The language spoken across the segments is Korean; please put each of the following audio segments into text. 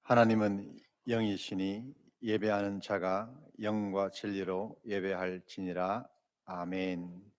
하나님은 영이시니 예배하는 자가 영과 진리로 예배할지니라. 아멘.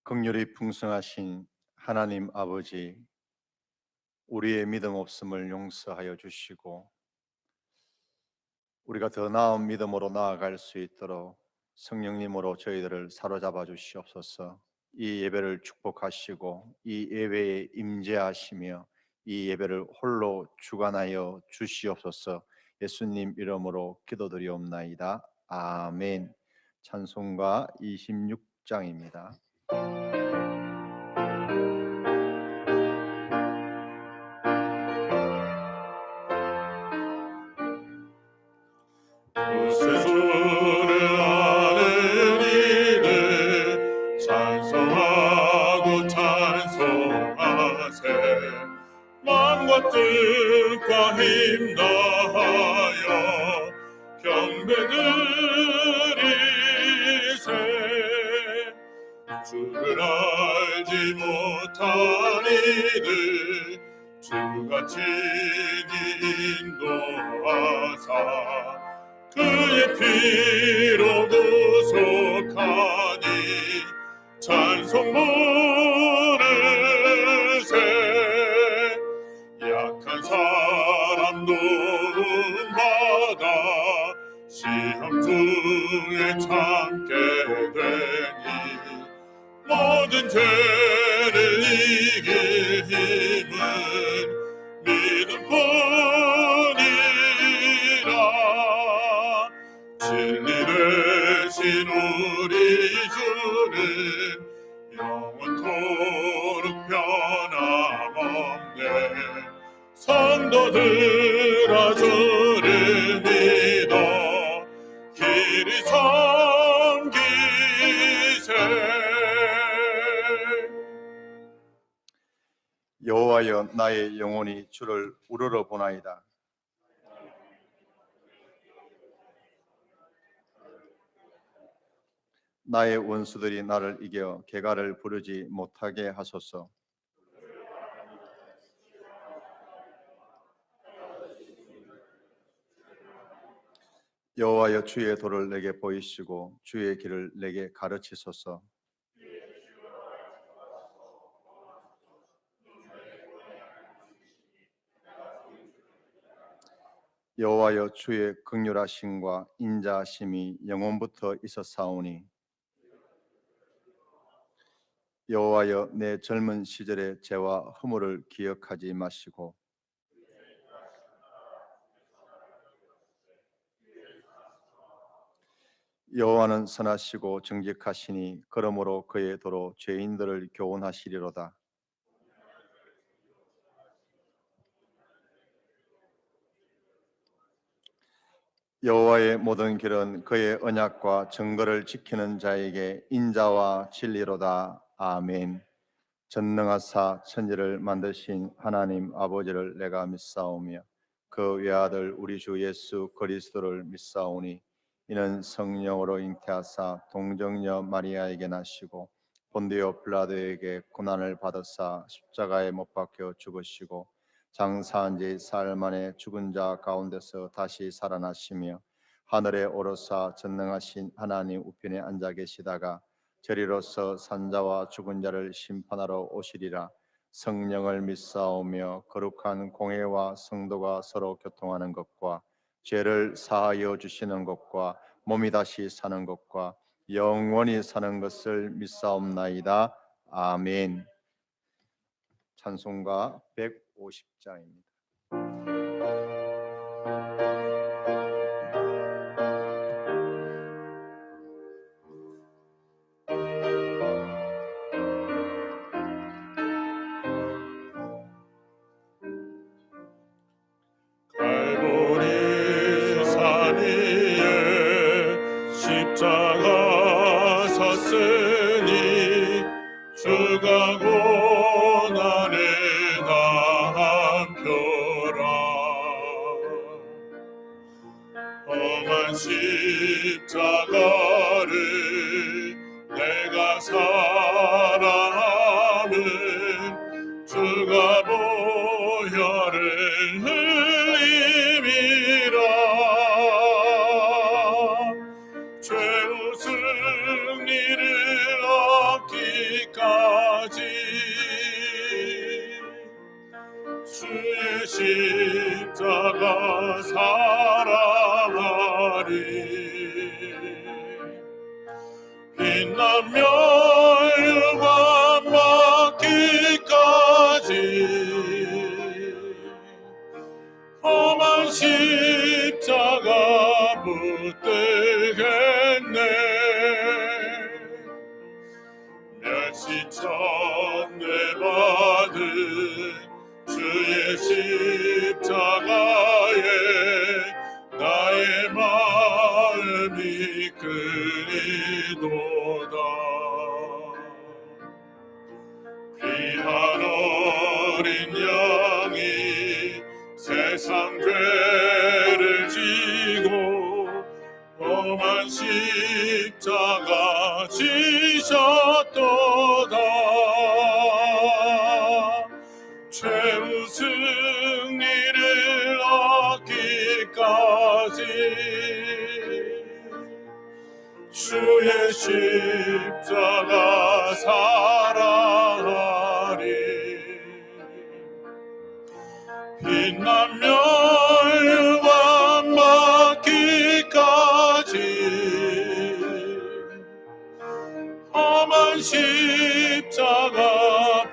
긍휼이 풍성하신 하나님 아버지, 우리의 믿음 없음을 용서하여 주시고 우리가 더 나은 믿음으로 나아갈 수 있도록 성령님으로 저희들을 사로잡아 주시옵소서. 이 예배를 축복하시고 이 예배에 임재하시며 이 예배를 홀로 주관하여 주시옵소서. 예수님 이름으로 기도드리옵나이다. 아멘. 찬송가 26장입니다. 주를 아는 이들 찬송하고 찬송하세. 만과 뜻과 힘 다하여 경배드리세. 주를 알지 못한 이들 주가 친히 인도하사 그의 피로 구속하니 찬송 부르세. 약한 사람 도움받아 시험 중에 참게 되니 모든 죄를 이길 힘은 믿음뿐이라. 진리 되신 우리 주는 영원토록 변함없네. 성도들아 주를 믿어 길이 섬기세. 여호와여, 나의 영혼이 주를 우러러 보나이다. 나의 원수들이 나를 이겨 개가를 부르지 못하게 하소서. 여호와여, 주의 도를 내게 보이시고 주의 길을 내게 가르치소서. 여호와여, 주의 긍휼하심과 인자하심이 영원부터 있었사오니 여호와여, 내 젊은 시절의 죄와 허물을 기억하지 마시고 여호와는 선하시고 정직하시니 그러므로 그의 도로 죄인들을 교훈하시리로다. 여호와의 모든 길은 그의 언약과 증거를 지키는 자에게 인자와 진리로다. 아멘. 전능하사 천지를 만드신 하나님 아버지를 내가 믿사오며 그 외아들 우리 주 예수 그리스도를 믿사오니 이는 성령으로 잉태하사 동정녀 마리아에게 나시고 본디오 빌라도에게 고난을 받으사 십자가에 못 박혀 죽으시고 장사한 지 사흘 만에 죽은 자 가운데서 다시 살아나시며 하늘에 오르사 전능하신 하나님 우편에 앉아 계시다가 저리로서 산자와 죽은 자를 심판하러 오시리라. 성령을 믿사오며 거룩한 공회와 성도가 서로 교통하는 것과 죄를 사하여 주시는 것과 몸이 다시 사는 것과 영원히 사는 것을 믿사옵나이다. 아멘. 찬송가 150장입니다. 주가 보혈을 흘림이라. 죄의 승리를 얻기까지 주의 십자가 사랑하리. 빛나며 유감 받기까지 험한 십자가 붙들겠네. 멸시천대 받은 주의 십자가에 나의 마음이 끌리도다. 귀한 어린 양이 세상 죄를 지고 험한 십자가 지셨도다. 죄의 승리를 얻기까지 주의 십자가 사랑하리. 빛나며 유감 받기까지 험한 십자가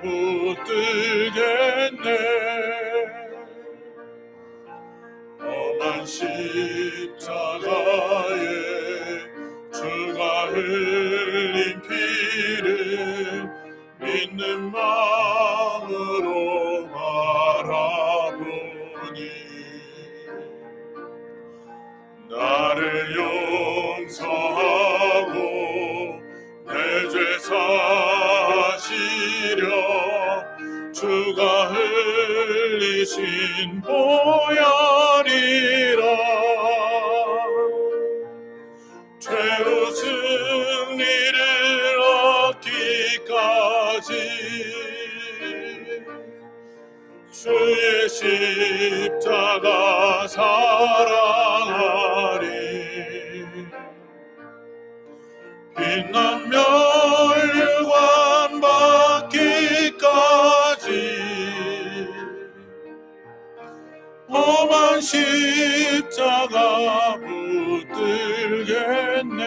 붙들겠네. 험한 십자가에 주가 흘린 피를 믿는 마음으로 바라보니 나를 용서하고 내 죄 사시려 주가 흘리신 보혈이라. 죄의 승리를 얻기까지 주의 십자가 사랑하리. 빛나며 유감 받기까지 험한 십자가 붙들겠네.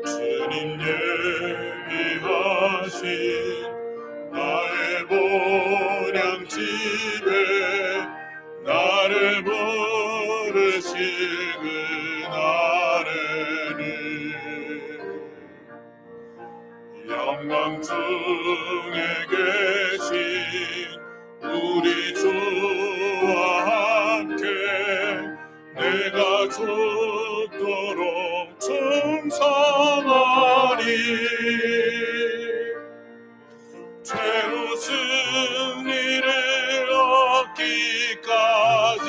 주님 예비하신 나의 본향 집에 나를 부르실 그날에는 영광 중에 계신 우리 주와 함께 내가 죽도록 충성하리. 죄의 승리를 얻기까지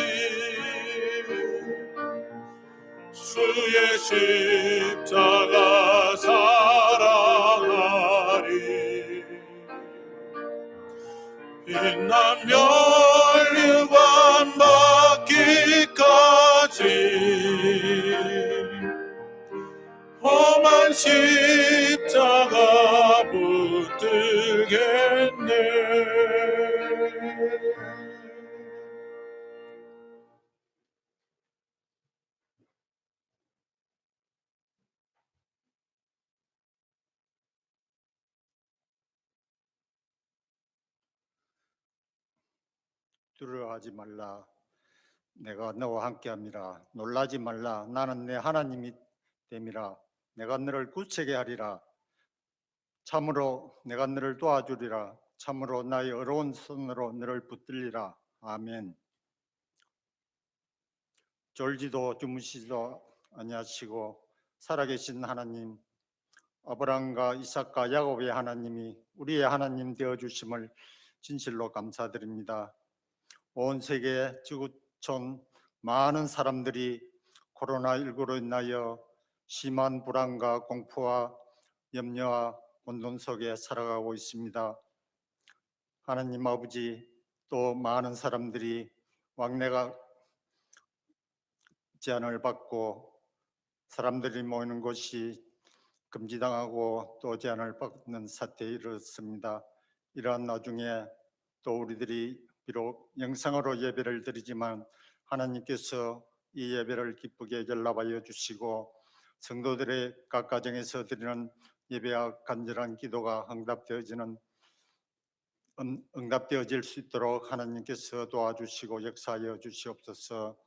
주의 십자가 사랑하리. 빛나며 유감 받기까지 험한 십자가 붙들겠네. 두려워하지 말라. 내가 너와 함께함이라. 놀라지 말라. 나는 내 하나님이 됨이라. 내가 너를 굳세게 하리라. 참으로 내가 너를 도와주리라. 참으로 나의 어려운 손으로 너를 붙들리라. 아멘. 졸지도 주무시지도 아니하시고 살아계신 하나님, 아브라함과 이삭과 야곱의 하나님이 우리의 하나님 되어주심을 진실로 감사드립니다. 온 세계 지구촌 많은 사람들이 코로나19로 인하여 심한 불안과 공포와 염려와 혼돈 속에 살아가고 있습니다. 하나님 아버지, 또 많은 사람들이 왕래가 제한을 받고 사람들이 모이는 곳이 금지당하고 또 제한을 받는 사태에 이르렀습니다. 이러한 나중에 또 우리들이 비록 영상으로 예배를 드리지만 하나님께서 이 예배를 기쁘게 연락하여 주시고 성도들의 각 가정에서 드리는 예배와 간절한 기도가 응답되어질 수 있도록 하나님께서 도와주시고 역사하여 주시옵소서.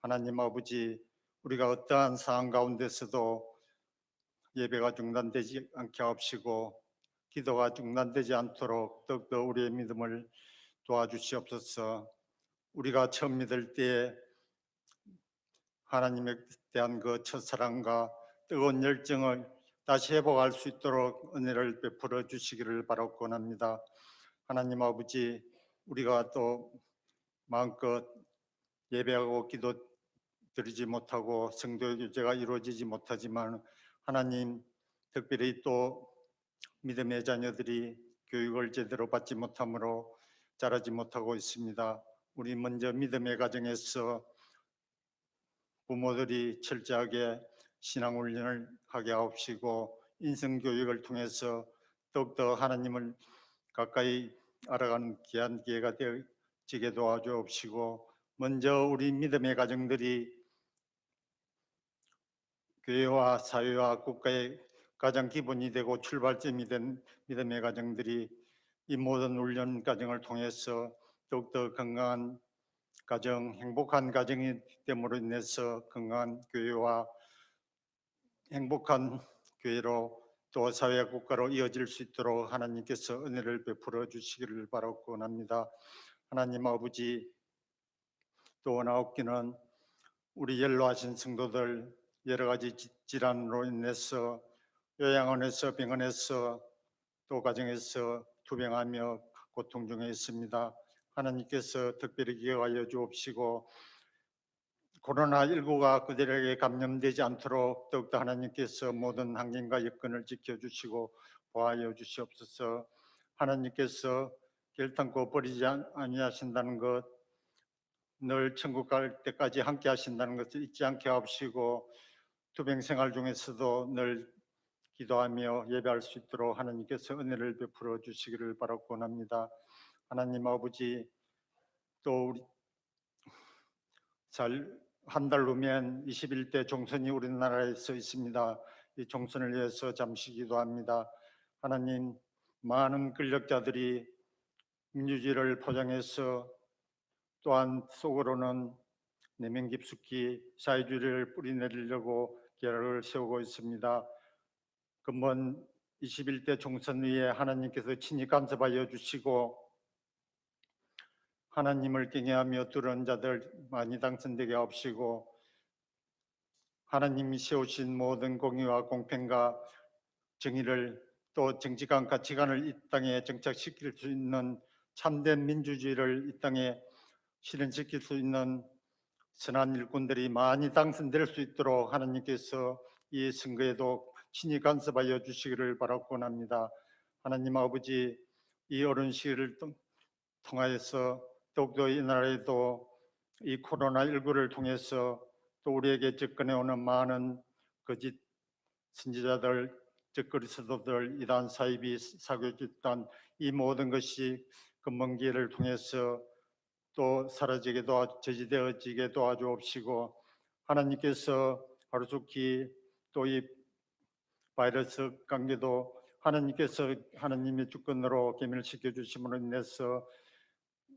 하나님 아버지, 우리가 어떠한 상황 가운데서도 예배가 중단되지 않게 하옵시고 기도가 중단되지 않도록 더욱더 우리의 믿음을 도와주시옵소서. 우리가 처음 믿을 때에 하나님에 대한 그 첫사랑과 뜨거운 열정을 다시 회복할 수 있도록 은혜를 베풀어 주시기를 바라고 합니다. 하나님 아버지, 우리가 또 마음껏 예배하고 기도 드리지 못하고 성도 교제가 이루어지지 못하지만 하나님, 특별히 또 믿음의 자녀들이 교육을 제대로 받지 못하므로 자라지 못하고 있습니다. 우리 먼저 믿음의 가정에서 부모들이 철저하게 신앙 훈련을 하게 하옵시고 인성 교육을 통해서 더욱더 하나님을 가까이 알아가는 귀한 기회가 되어지게 도와주옵시고 먼저 우리 믿음의 가정들이 교회와 사회와 국가의 가장 기본이 되고 출발점이 된 믿음의 가정들이 이 모든 훈련 과정을 통해서 더욱더 건강한 가정, 행복한 가정이 됨으로 인해서 건강한 교회와 행복한 교회로 또 사회 국가로 이어질 수 있도록 하나님께서 은혜를 베풀어 주시기를 바라고 합니다. 하나님 아버지, 또 원하옵기는 우리 연로하신 성도들 여러 가지 질환으로 인해서 요양원에서 병원에서 또 가정에서 투병하며 고통 중에 있습니다. 하나님께서 특별히 기억하여 주옵시고 코로나19가 그들에게 감염되지 않도록 더욱더 하나님께서 모든 환경과 여건을 지켜주시고 보호하여 주시옵소서. 하나님께서 결단코 버리지 아니하신다는 것, 늘 천국 갈 때까지 함께 하신다는 것을 잊지 않게 하옵시고 투병 생활 중에서도 늘 기도하며 예배할 수 있도록 하나님께서 은혜를 베풀어 주시기를 바라고 합니다. 하나님 아버지, 또 우리 한 달 후면 21대 총선이 우리나라에서 있습니다. 이 총선을 위해서 잠시 기도합니다. 하나님, 많은 권력자들이 민주주의를 포장해서 또한 속으로는 내면 깊숙이 사회주의를 뿌리내리려고 계략을 세우고 있습니다. 근본 21대 총선 위에 하나님께서 친히 간섭하여 주시고 하나님을 경외하며 두려운 자들 많이 당선되게 하옵시고 하나님이 세우신 모든 공의와 공평과 정의를 또 정직한 가치관을 이 땅에 정착시킬 수 있는 참된 민주주의를 이 땅에 실현시킬 수 있는 선한 일꾼들이 많이 당선될 수 있도록 하나님께서 이 선거에도 친히 간섭하여 주시기를 바라고 합니다. 하나님 아버지, 이 어려운 시기를 통하여서 더욱더 이 나라에도 이 코로나19를 통해서 또 우리에게 접근해 오는 많은 거짓 선지자들, 적그리스도들, 이단 사이비, 사교 집단 이 모든 것이 근본 기회를 통해서 또 사라지게 저지되어지게 도와주옵시고 하나님께서 하루속히 또 이 바이러스 관계도 하나님께서 하나님의 주권으로 계멸시켜 주심으로 인해서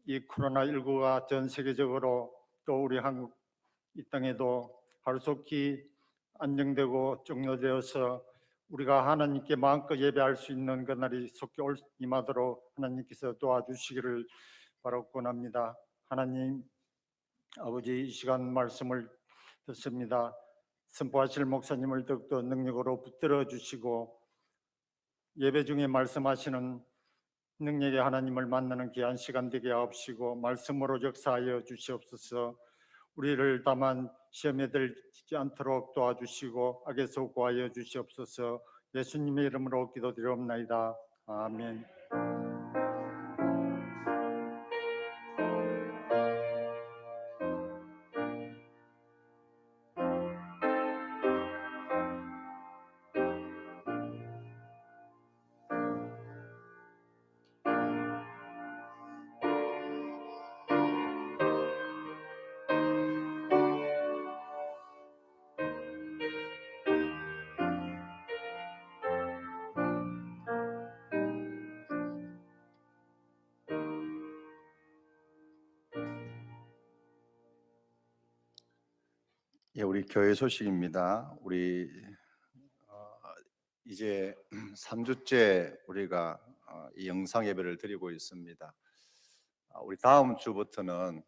이 코로나19가 전 세계적으로 또 우리 한국 이 땅에도 하루속히 안정되고 종료되어서 우리가 하나님께 마음껏 예배할 수 있는 그날이 속히 임하도록 하나님께서 도와주시기를 바라고 합니다. 하나님 아버지, 이 시간 말씀을 듣습니다. 선포하실 목사님을 더욱더 능력으로 붙들어 주시고 예배 중에 말씀하시는 능력의 하나님을 만나는 귀한 시간 되게 하옵시고 말씀으로 역사하여 주시옵소서. 우리를 다만 시험에 들지 않도록 도와주시고 악에서 구하여 주시옵소서. 예수님의 이름으로 기도드리옵나이다. 아멘. 예, 우리 교회 소식입니다. 우리 어, 이제 3주째 우리가 이 영상 예배를 드리고 있습니다. 우리 다음 주부터는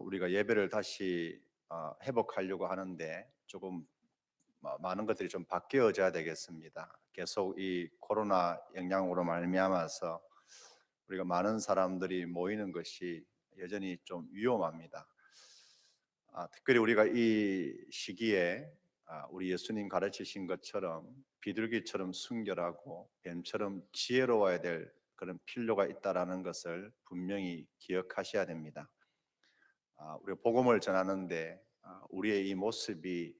우리가 예배를 다시 회복하려고 하는데 조금 많은 것들이 좀 바뀌어져야 되겠습니다. 계속 이 코로나 영향으로 말미암아서 우리가 많은 사람들이 모이는 것이 여전히 좀 위험합니다. 특별히 우리가 이 시기에 우리 예수님 가르치신 것처럼 비둘기처럼 순결하고 뱀처럼 지혜로워야 될 그런 필요가 있다라는 것을 분명히 기억하셔야 됩니다. 우리가 복음을 전하는데 우리의 이 모습이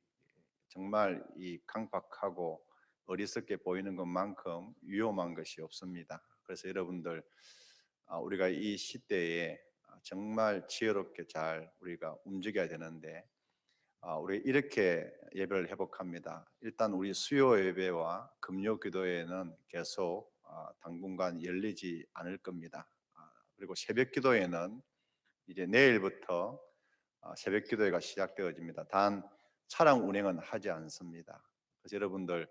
정말 이 강박하고 어리석게 보이는 것만큼 위험한 것이 없습니다. 그래서 여러분들 우리가 이 시대에 정말 지혜롭게 잘 우리가 움직여야 되는데 우리 이렇게 예배를 회복합니다. 일단 우리 수요 예배와 금요 기도회는 계속 당분간 열리지 않을 겁니다. 그리고 새벽 기도회는 이제 내일부터 새벽 기도회가 시작되어집니다. 단 차량 운행은 하지 않습니다. 그래서 여러분들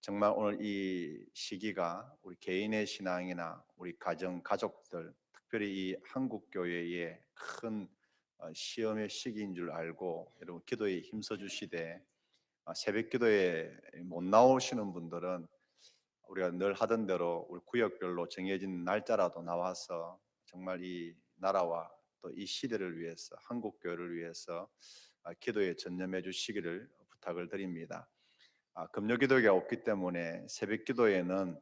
정말 오늘 이 시기가 우리 개인의 신앙이나 우리 가정, 가족들, 특별히 이 한국 교회의 큰 시험의 시기인 줄 알고 여러분 기도에 힘써 주시되 새벽 기도에 못 나오시는 분들은 우리가 늘 하던 대로 우리 구역별로 정해진 날짜라도 나와서 정말 이 나라와 또 이 시대를 위해서 한국 교회를 위해서 기도에 전념해 주시기를 부탁을 드립니다. 금요 기도가 없기 때문에 새벽 기도에는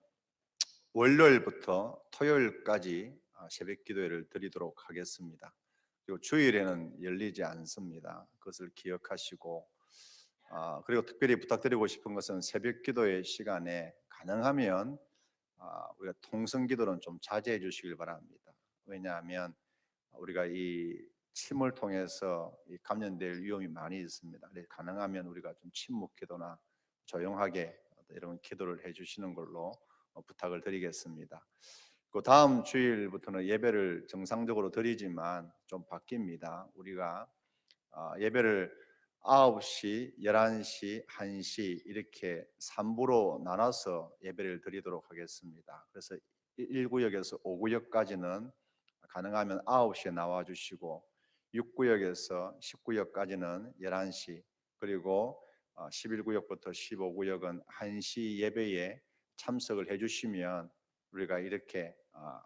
월요일부터 토요일까지 새벽 기도회를 드리도록 하겠습니다. 그리고 주일에는 열리지 않습니다. 그것을 기억하시고 그리고 특별히 부탁드리고 싶은 것은 새벽 기도의 시간에 가능하면 우리가 통성 기도는 좀 자제해 주시길 바랍니다. 왜냐하면 우리가 이 침을 통해서 이 감염될 위험이 많이 있습니다. 그래서 가능하면 우리가 좀 침묵 기도나 조용하게 여러분 기도를 해주시는 걸로 부탁을 드리겠습니다. 그 다음 주일부터는 예배를 정상적으로 드리지만 좀 바뀝니다. 우리가 예배를 9시, 11시, 1시 이렇게 3부로 나눠서 예배를 드리도록 하겠습니다. 그래서 1구역에서 5구역까지는 가능하면 9시에 나와주시고 6구역에서 10구역까지는 11시 그리고 11구역부터 15구역은 1시 예배에 참석을 해주시면 우리가 이렇게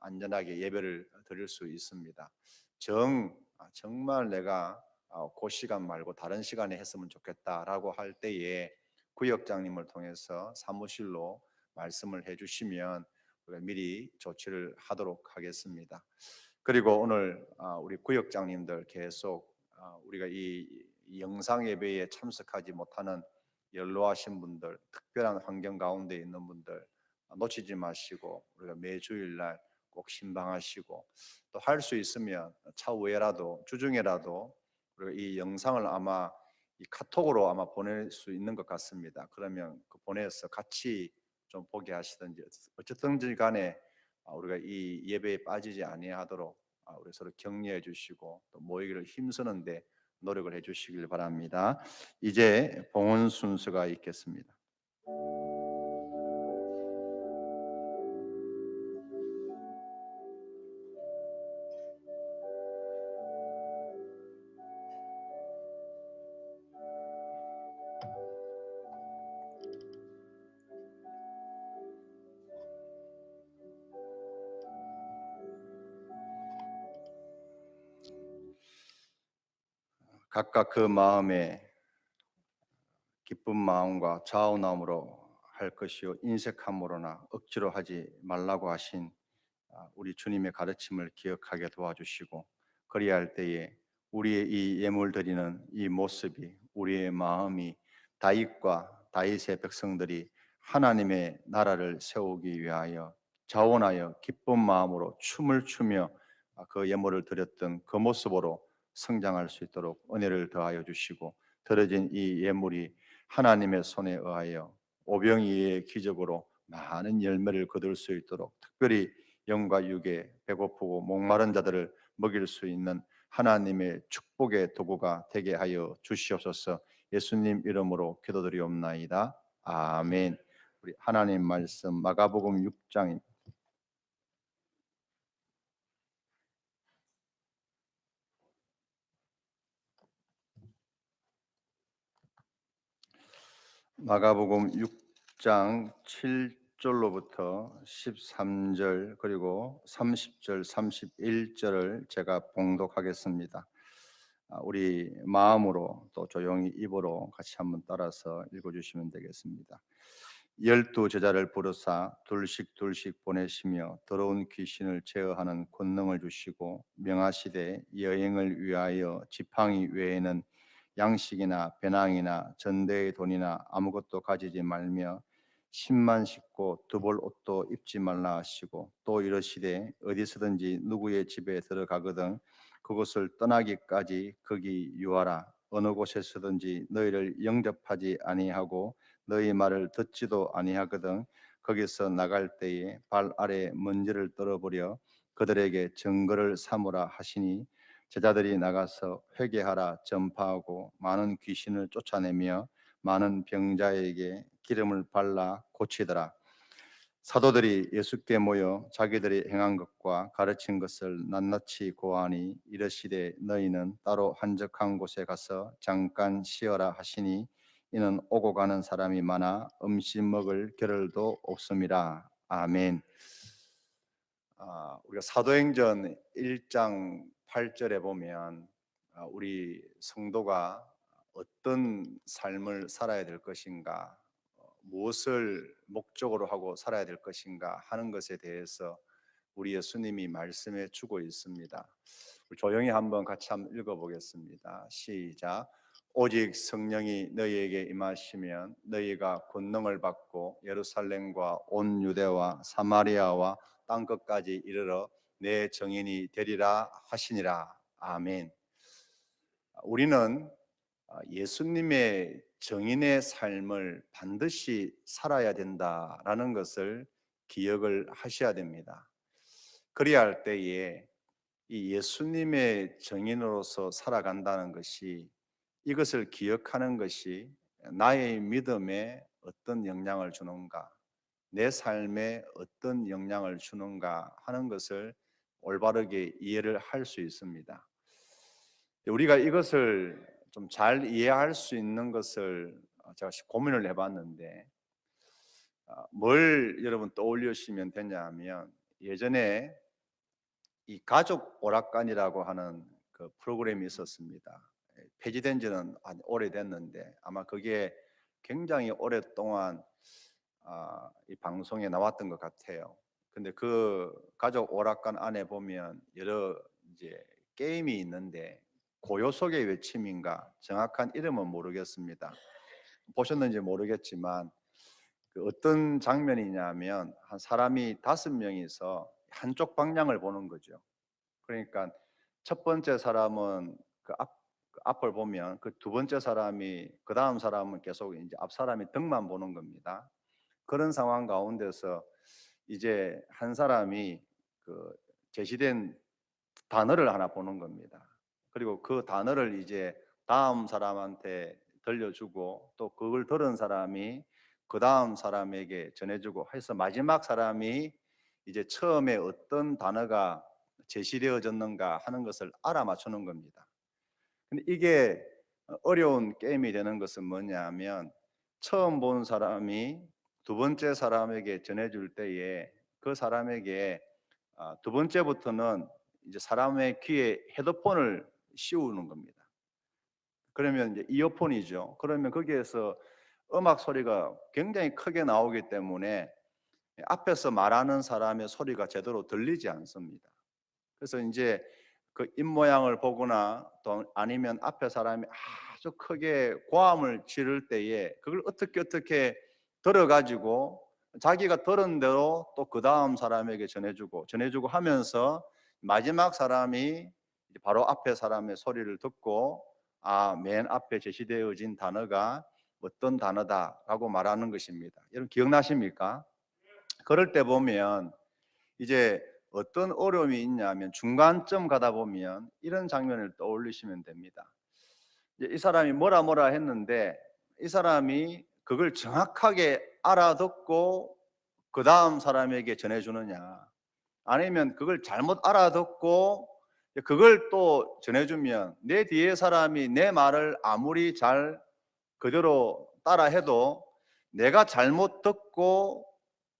안전하게 예배를 드릴 수 있습니다. 정말 내가 그 시간 말고 다른 시간에 했으면 좋겠다라고 할 때에 구역장님을 통해서 사무실로 말씀을 해주시면 우리가 미리 조치를 하도록 하겠습니다. 그리고 오늘 우리 구역장님들 계속 우리가 이 영상 예배에 참석하지 못하는 연로하신 분들, 특별한 환경 가운데 있는 분들 놓치지 마시고 우리가 매주일 날 꼭 신방하시고 또 할 수 있으면 차후에라도 주중에라도 우리가 이 영상을 아마 이 카톡으로 아마 보낼 수 있는 것 같습니다. 그러면 그 보내서 같이 좀 보게 하시든지 어쨌든지 간에 우리가 이 예배에 빠지지 아니하도록 우리 서로 격려해 주시고 또 모이기를 힘쓰는데 노력을 해 주시길 바랍니다. 이제 봉헌 순서가 있겠습니다. 각각 그 마음에 기쁜 마음과 좌우마음으로 할 것이요 인색함으로나 억지로 하지 말라고 하신 우리 주님의 가르침을 기억하게 도와주시고, 그리할 때에 우리의 이 예물 드리는 이 모습이, 우리의 마음이 다윗의 백성들이 하나님의 나라를 세우기 위하여 자원하여 기쁜 마음으로 춤을 추며 그 예물을 드렸던 그 모습으로 성장할 수 있도록 은혜를 더하여 주시고, 드려진 이 예물이 하나님의 손에 의하여 오병이의 기적으로 많은 열매를 거둘 수 있도록, 특별히 영과 육에 배고프고 목마른 자들을 먹일 수 있는 하나님의 축복의 도구가 되게 하여 주시옵소서. 예수님 이름으로 기도드리옵나이다. 아멘. 우리 하나님 말씀 마가복음 6장 마가복음 6장 7절로부터 13절 그리고 30절 31절을 제가 봉독하겠습니다. 우리 마음으로 또 조용히 입으로 같이 한번 따라서 읽어주시면 되겠습니다. 12 제자를 부르사 둘씩 보내시며 더러운 귀신을 제어하는 권능을 주시고 명하시되 여행을 위하여 지팡이 외에는 양식이나 배낭이나 전대의 돈이나 아무것도 가지지 말며 신만 신고 두벌 옷도 입지 말라 하시고, 또 이르시되 어디서든지 누구의 집에 들어가거든 그곳을 떠나기까지 거기 유하라. 어느 곳에서든지 너희를 영접하지 아니하고 너희 말을 듣지도 아니하거든 거기서 나갈 때에 발 아래 먼지를 떨어버려 그들에게 증거를 삼으라 하시니, 제자들이 나가서 회개하라 전파하고 많은 귀신을 쫓아내며 많은 병자에게 기름을 발라 고치더라. 사도들이 예수께 모여 자기들이 행한 것과 가르친 것을 낱낱이 고하니, 이르시되 너희는 따로 한적한 곳에 가서 잠깐 쉬어라 하시니, 이는 오고 가는 사람이 많아 음식 먹을 겨를도 없음이라. 아멘. 우리가 사도행전 1장 8절에 보면 우리 성도가 어떤 삶을 살아야 될 것인가, 무엇을 목적으로 하고 살아야 될 것인가 하는 것에 대해서 우리 예수님이 말씀해 주고 있습니다. 우리 조용히 한번 같이 한번 읽어보겠습니다. 시작. 오직 성령이 너희에게 임하시면 너희가 권능을 받고 예루살렘과 온 유대와 사마리아와 땅 끝까지 이르러 내 증인이 되리라 하시니라. 아멘. 우리는 예수님의 증인의 삶을 반드시 살아야 된다라는 것을 기억을 하셔야 됩니다. 그래야 할 때에 이 예수님의 증인으로서 살아간다는 것이, 이것을 기억하는 것이 나의 믿음에 어떤 영향을 주는가, 내 삶에 어떤 영향을 주는가 하는 것을 올바르게 이해를 할 수 있습니다. 우리가 이것을 좀 잘 이해할 수 있는 것을 제가 고민을 해봤는데, 뭘 여러분 떠올리시면 되냐 하면, 예전에 이 가족 오락관이라고 하는 그 프로그램이 있었습니다. 폐지된 지는 아주 오래됐는데 아마 그게 굉장히 오랫동안 이 방송에 나왔던 것 같아요. 근데 그 가족 오락관 안에 보면 여러 이제 게임이 있는데, 고요 속의 외침인가 정확한 이름은 모르겠습니다. 보셨는지 모르겠지만 그 어떤 장면이냐면, 한 사람이 5명이서 한쪽 방향을 보는 거죠. 그러니까 첫 번째 사람은 그 앞을 보면 그 두 번째 사람이, 그 다음 사람은 계속 이제 앞 사람이 등만 보는 겁니다. 그런 상황 가운데서 이제 한 사람이 그 제시된 단어를 하나 보는 겁니다. 그리고 그 단어를 이제 다음 사람한테 들려주고, 또 그걸 들은 사람이 그 다음 사람에게 전해주고 해서 마지막 사람이 이제 처음에 어떤 단어가 제시되어졌는가 하는 것을 알아맞추는 겁니다. 근데 이게 어려운 게임이 되는 것은 뭐냐면, 처음 본 사람이 두 번째 사람에게 전해줄 때에 그 사람에게 두 번째부터는 이제 사람의 귀에 헤드폰을 씌우는 겁니다. 그러면 이제 이어폰이죠. 그러면 거기에서 음악 소리가 굉장히 크게 나오기 때문에 앞에서 말하는 사람의 소리가 제대로 들리지 않습니다. 그래서 이제 그 입모양을 보거나 또 아니면 앞에 사람이 아주 크게 고함을 지를 때에 그걸 어떻게 들어가지고 자기가 들은 대로 또 그 다음 사람에게 전해주고 하면서 마지막 사람이 바로 앞에 사람의 소리를 듣고 맨 앞에 제시되어진 단어가 어떤 단어다라고 말하는 것입니다. 여러분 기억나십니까? 그럴 때 보면 이제 어떤 어려움이 있냐면 중간쯤 가다 보면 이런 장면을 떠올리시면 됩니다. 이 사람이 뭐라 했는데 이 사람이 그걸 정확하게 알아듣고 그 다음 사람에게 전해주느냐, 아니면 그걸 잘못 알아듣고 그걸 또 전해주면 내 뒤에 사람이 내 말을 아무리 잘 그대로 따라해도 내가 잘못 듣고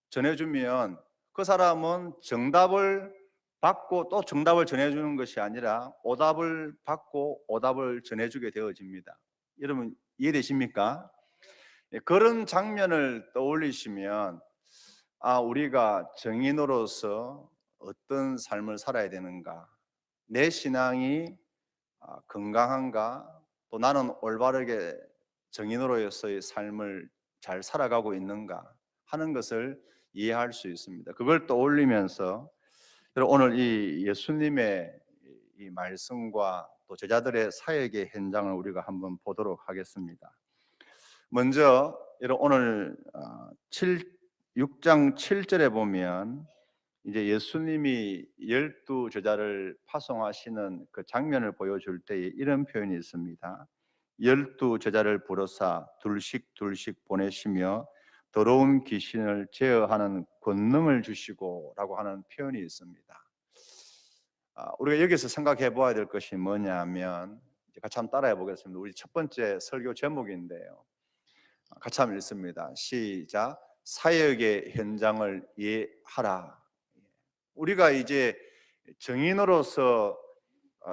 전해주면 그 사람은 정답을 받고 또 정답을 전해주는 것이 아니라 오답을 받고 오답을 전해주게 되어집니다. 여러분 이해되십니까? 그런 장면을 떠올리시면 우리가 정인으로서 어떤 삶을 살아야 되는가, 내 신앙이 건강한가, 또 나는 올바르게 정인으로서의 삶을 잘 살아가고 있는가 하는 것을 이해할 수 있습니다. 그걸 떠올리면서 오늘 이 예수님의 이 말씀과 또 제자들의 사역의 현장을 우리가 한번 보도록 하겠습니다. 먼저 오늘 6장 7절에 보면 이제 예수님이 12 제자를 파송하시는 그 장면을 보여줄 때에 이런 표현이 있습니다. 12 제자를 부르사 둘씩 보내시며 더러운 귀신을 제어하는 권능을 주시고 라고 하는 표현이 있습니다. 우리가 여기서 생각해 보아야 될 것이 뭐냐면, 같이 한번 따라해 보겠습니다. 우리 첫 번째 설교 제목인데요, 같이 한번 읽습니다. 시작. 사역의 현장을 이해하라. 우리가 이제 정인으로서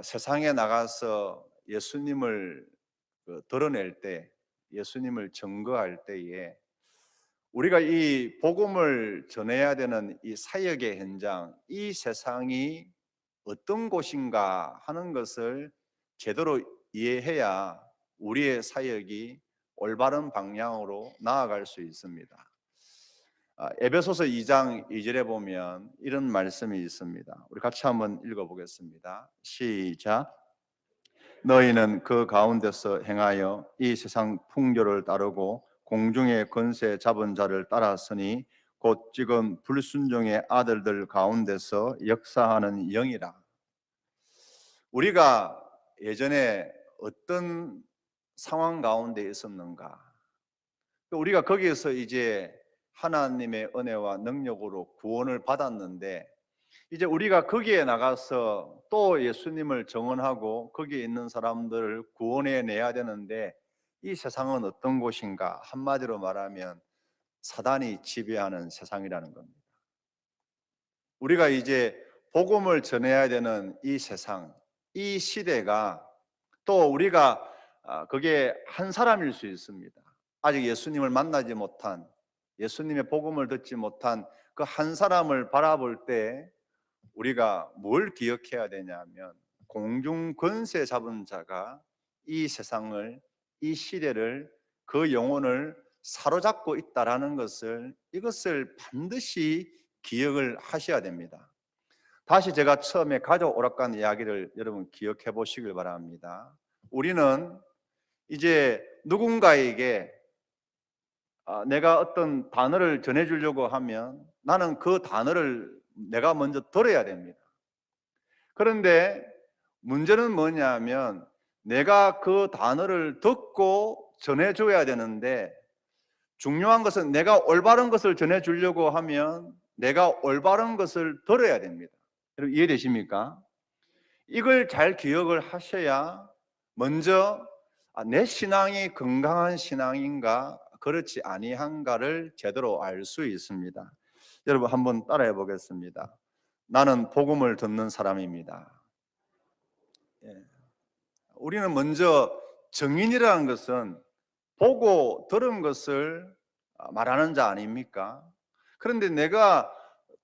세상에 나가서 예수님을 드러낼 때, 예수님을 증거할 때에 우리가 이 복음을 전해야 되는 이 사역의 현장, 이 세상이 어떤 곳인가 하는 것을 제대로 이해해야 우리의 사역이 올바른 방향으로 나아갈 수 있습니다. 에베소서 2장 2절에 보면 이런 말씀이 있습니다. 우리 같이 한번 읽어보겠습니다. 시작. 너희는 그 가운데서 행하여 이 세상 풍조를 따르고 공중의 권세 잡은 자를 따랐으니 곧 지금 불순종의 아들들 가운데서 역사하는 영이라. 우리가 예전에 어떤 상황 가운데 있었는가? 우리가 거기에서 이제 하나님의 은혜와 능력으로 구원을 받았는데, 이제 우리가 거기에 나가서 또 예수님을 증언하고 거기에 있는 사람들을 구원해 내야 되는데, 이 세상은 어떤 곳인가? 한마디로 말하면 사단이 지배하는 세상이라는 겁니다. 우리가 이제 복음을 전해야 되는 이 세상, 이 시대가 또 우리가 그게 한 사람일 수 있습니다. 아직 예수님을 만나지 못한, 예수님의 복음을 듣지 못한 그 한 사람을 바라볼 때 우리가 뭘 기억해야 되냐면, 공중 권세 잡은 자가 이 세상을, 이 시대를, 그 영혼을 사로잡고 있다라는 것을, 이것을 반드시 기억을 하셔야 됩니다. 다시 제가 처음에 가족 오락관 이야기를 여러분 기억해 보시길 바랍니다. 우리는 이제 누군가에게 내가 어떤 단어를 전해주려고 하면 나는 그 단어를 내가 먼저 들어야 됩니다. 그런데 문제는 뭐냐면, 내가 그 단어를 듣고 전해줘야 되는데, 중요한 것은 내가 올바른 것을 전해주려고 하면 내가 올바른 것을 들어야 됩니다. 여러분 이해되십니까? 이걸 잘 기억을 하셔야 먼저 내 신앙이 건강한 신앙인가 그렇지 아니한가를 제대로 알 수 있습니다. 여러분 한번 따라해 보겠습니다. 나는 복음을 듣는 사람입니다. 우리는 먼저 정인이라는 것은 보고 들은 것을 말하는 자 아닙니까? 그런데 내가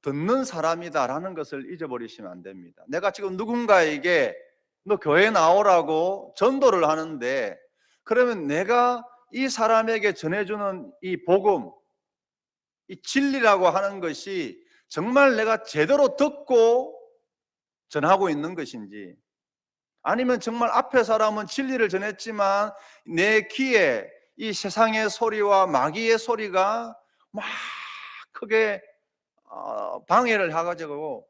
듣는 사람이다라는 것을 잊어버리시면 안 됩니다. 내가 지금 누군가에게 너 교회 나오라고 전도를 하는데, 그러면 내가 이 사람에게 전해주는 이 복음, 이 진리라고 하는 것이 정말 내가 제대로 듣고 전하고 있는 것인지, 아니면 정말 앞에 사람은 진리를 전했지만 내 귀에 이 세상의 소리와 마귀의 소리가 막 크게 방해를 해가지고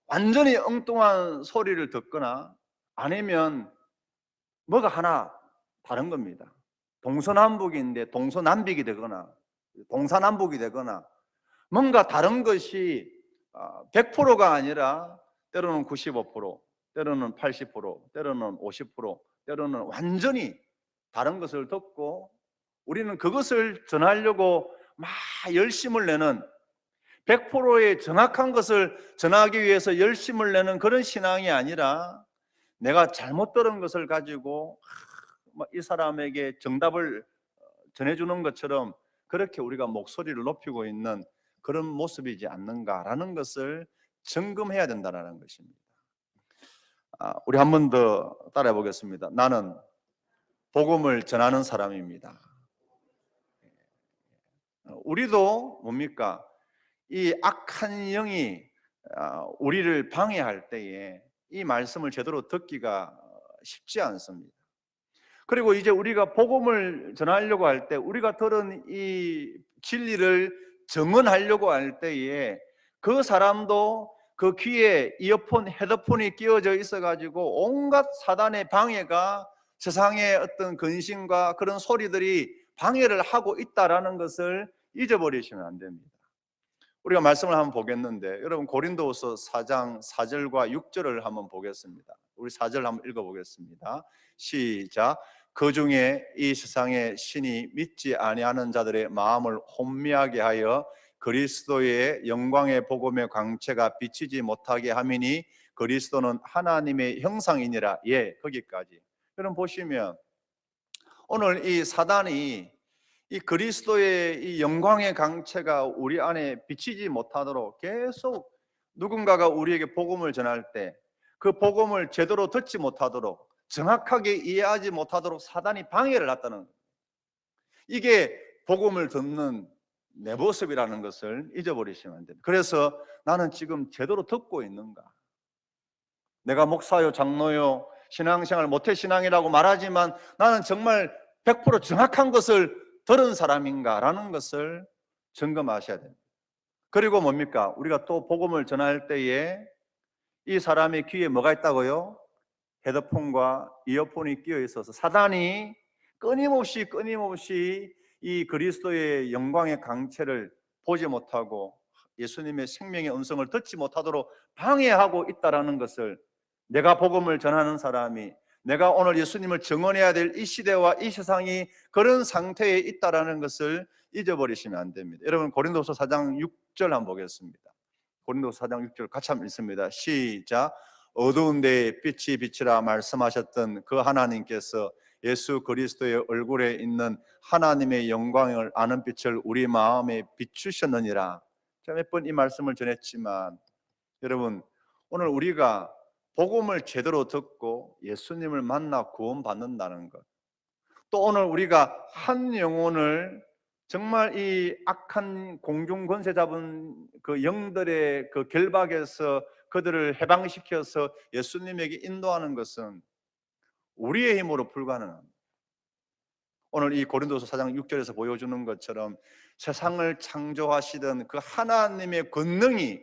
완전히 엉뚱한 소리를 듣거나, 아니면 뭐가 하나 다른 겁니다. 동서남북인데 동서남북이 되거나 동사남북이 되거나, 뭔가 다른 것이 100%가 아니라 때로는 95%, 때로는 80%, 때로는 50%, 때로는 완전히 다른 것을 듣고, 우리는 그것을 전하려고 막 열심을 내는, 100%의 정확한 것을 전하기 위해서 열심을 내는 그런 신앙이 아니라, 내가 잘못 들은 것을 가지고 이 사람에게 정답을 전해주는 것처럼 그렇게 우리가 목소리를 높이고 있는 그런 모습이지 않는가라는 것을 점검해야 된다는 것입니다. 우리 한 번 더 따라해 보겠습니다. 나는 복음을 전하는 사람입니다. 우리도 뭡니까? 이 악한 영이 우리를 방해할 때에 이 말씀을 제대로 듣기가 쉽지 않습니다. 그리고 이제 우리가 복음을 전하려고 할 때, 우리가 들은 이 진리를 증언하려고 할 때에 그 사람도 그 귀에 이어폰, 헤드폰이 끼워져 있어가지고 온갖 사단의 방해가, 세상의 어떤 근심과 그런 소리들이 방해를 하고 있다라는 것을 잊어버리시면 안 됩니다. 우리가 말씀을 한번 보겠는데, 여러분 고린도후서 4장 4절과 6절을 한번 보겠습니다. 우리 4절 한번 읽어보겠습니다. 시작. 그 중에 이 세상의 신이 믿지 아니하는 자들의 마음을 혼미하게 하여 그리스도의 영광의 복음의 광채가 비치지 못하게 함이니 그리스도는 하나님의 형상이니라. 예, 거기까지. 여러분 보시면 오늘 이 사단이 이 그리스도의 이 영광의 광채가 우리 안에 비치지 못하도록 계속 누군가가 우리에게 복음을 전할 때 그 복음을 제대로 듣지 못하도록, 정확하게 이해하지 못하도록 사단이 방해를 했다는 거예요. 이게 복음을 듣는 내 모습이라는 것을 잊어버리시면 안 됩니다. 그래서 나는 지금 제대로 듣고 있는가? 내가 목사요, 장로요, 신앙생활 모태신앙이라고 말하지만 나는 정말 100% 정확한 것을 들은 사람인가라는 것을 점검하셔야 됩니다. 그리고 뭡니까? 우리가 또 복음을 전할 때에 이 사람의 귀에 뭐가 있다고요? 헤드폰과 이어폰이 끼어 있어서 사단이 끊임없이 이 그리스도의 영광의 광채를 보지 못하고 예수님의 생명의 음성을 듣지 못하도록 방해하고 있다는 것을, 내가 복음을 전하는 사람이, 내가 오늘 예수님을 증언해야 될 이 시대와 이 세상이 그런 상태에 있다는 것을 잊어버리시면 안 됩니다. 여러분 고린도서 4장 6절 한번 보겠습니다. 고린도서 4장 6절 같이 한번 읽습니다. 시작. 어두운 데에 빛이 비치라 말씀하셨던 그 하나님께서 예수 그리스도의 얼굴에 있는 하나님의 영광을 아는 빛을 우리 마음에 비추셨느니라. 제가 몇 번 이 말씀을 전했지만, 여러분 오늘 우리가 복음을 제대로 듣고 예수님을 만나 구원받는다는 것, 또 오늘 우리가 한 영혼을 정말 이 악한 공중 권세 잡은 그 영들의 그 결박에서 그들을 해방시켜서 예수님에게 인도하는 것은 우리의 힘으로 불가능합니다. 오늘 이 고린도서 4장 6절에서 보여주는 것처럼 세상을 창조하시던 그 하나님의 권능이,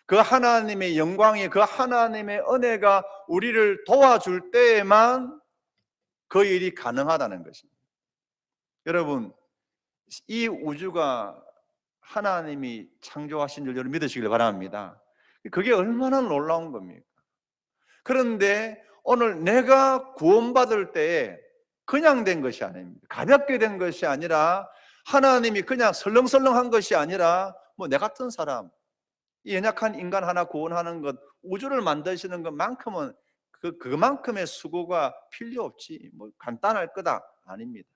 그 하나님의 영광이, 그 하나님의 은혜가 우리를 도와줄 때에만 그 일이 가능하다는 것입니다. 여러분 이 우주가 하나님이 창조하신 줄 여러분 믿으시길 바랍니다. 그게 얼마나 놀라운 겁니까? 그런데 오늘 내가 구원받을 때 그냥 된 것이 아닙니다. 가볍게 된 것이 아니라, 하나님이 그냥 설렁설렁한 것이 아니라, 내 같은 사람, 이 연약한 인간 하나 구원하는 것, 우주를 만드시는 것만큼은 그만큼의 수고가 필요 없지, 간단할 거다, 아닙니다.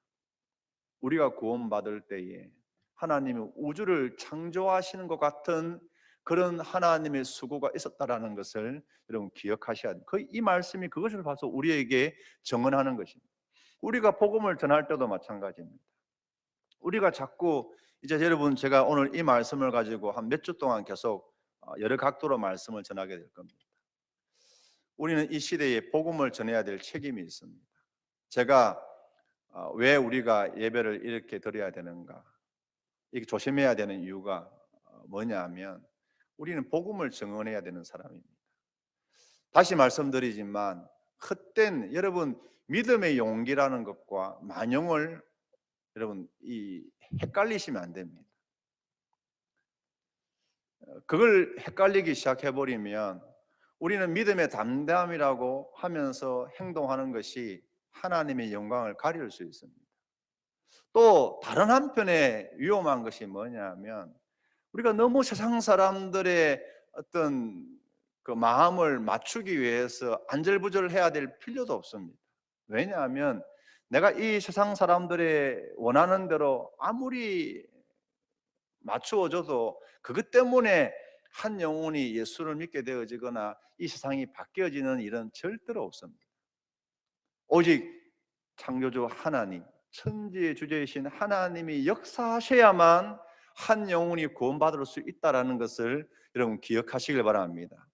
우리가 구원받을 때에 하나님이 우주를 창조하시는 것 같은 그런 하나님의 수고가 있었다라는 것을 여러분 기억하셔야 돼요. 이 말씀이 그것을 봐서 우리에게 정언하는 것입니다. 우리가 복음을 전할 때도 마찬가지입니다. 우리가 자꾸 이제 여러분, 제가 오늘 이 말씀을 가지고 한 몇 주 동안 계속 여러 각도로 말씀을 전하게 될 겁니다. 우리는 이 시대에 복음을 전해야 될 책임이 있습니다. 제가 왜 우리가 예배를 이렇게 드려야 되는가, 이렇게 조심해야 되는 이유가 뭐냐 하면 우리는 복음을 증언해야 되는 사람입니다. 다시 말씀드리지만 헛된 여러분 믿음의 용기라는 것과 만용을 여러분 헷갈리시면 안 됩니다. 그걸 헷갈리기 시작해버리면 우리는 믿음의 담대함이라고 하면서 행동하는 것이 하나님의 영광을 가릴 수 있습니다. 또 다른 한편에 위험한 것이 뭐냐면 우리가 너무 세상 사람들의 어떤 그 마음을 맞추기 위해서 안절부절해야 될 필요도 없습니다. 왜냐하면 내가 이 세상 사람들의 원하는 대로 아무리 맞추어져도 그것 때문에 한 영혼이 예수를 믿게 되어지거나 이 세상이 바뀌어지는 일은 절대로 없습니다. 오직 창조주 하나님, 천지의 주제이신 하나님이 역사하셔야만 한 영혼이 구원받을 수 있다는 것을 여러분 기억하시길 바랍니다.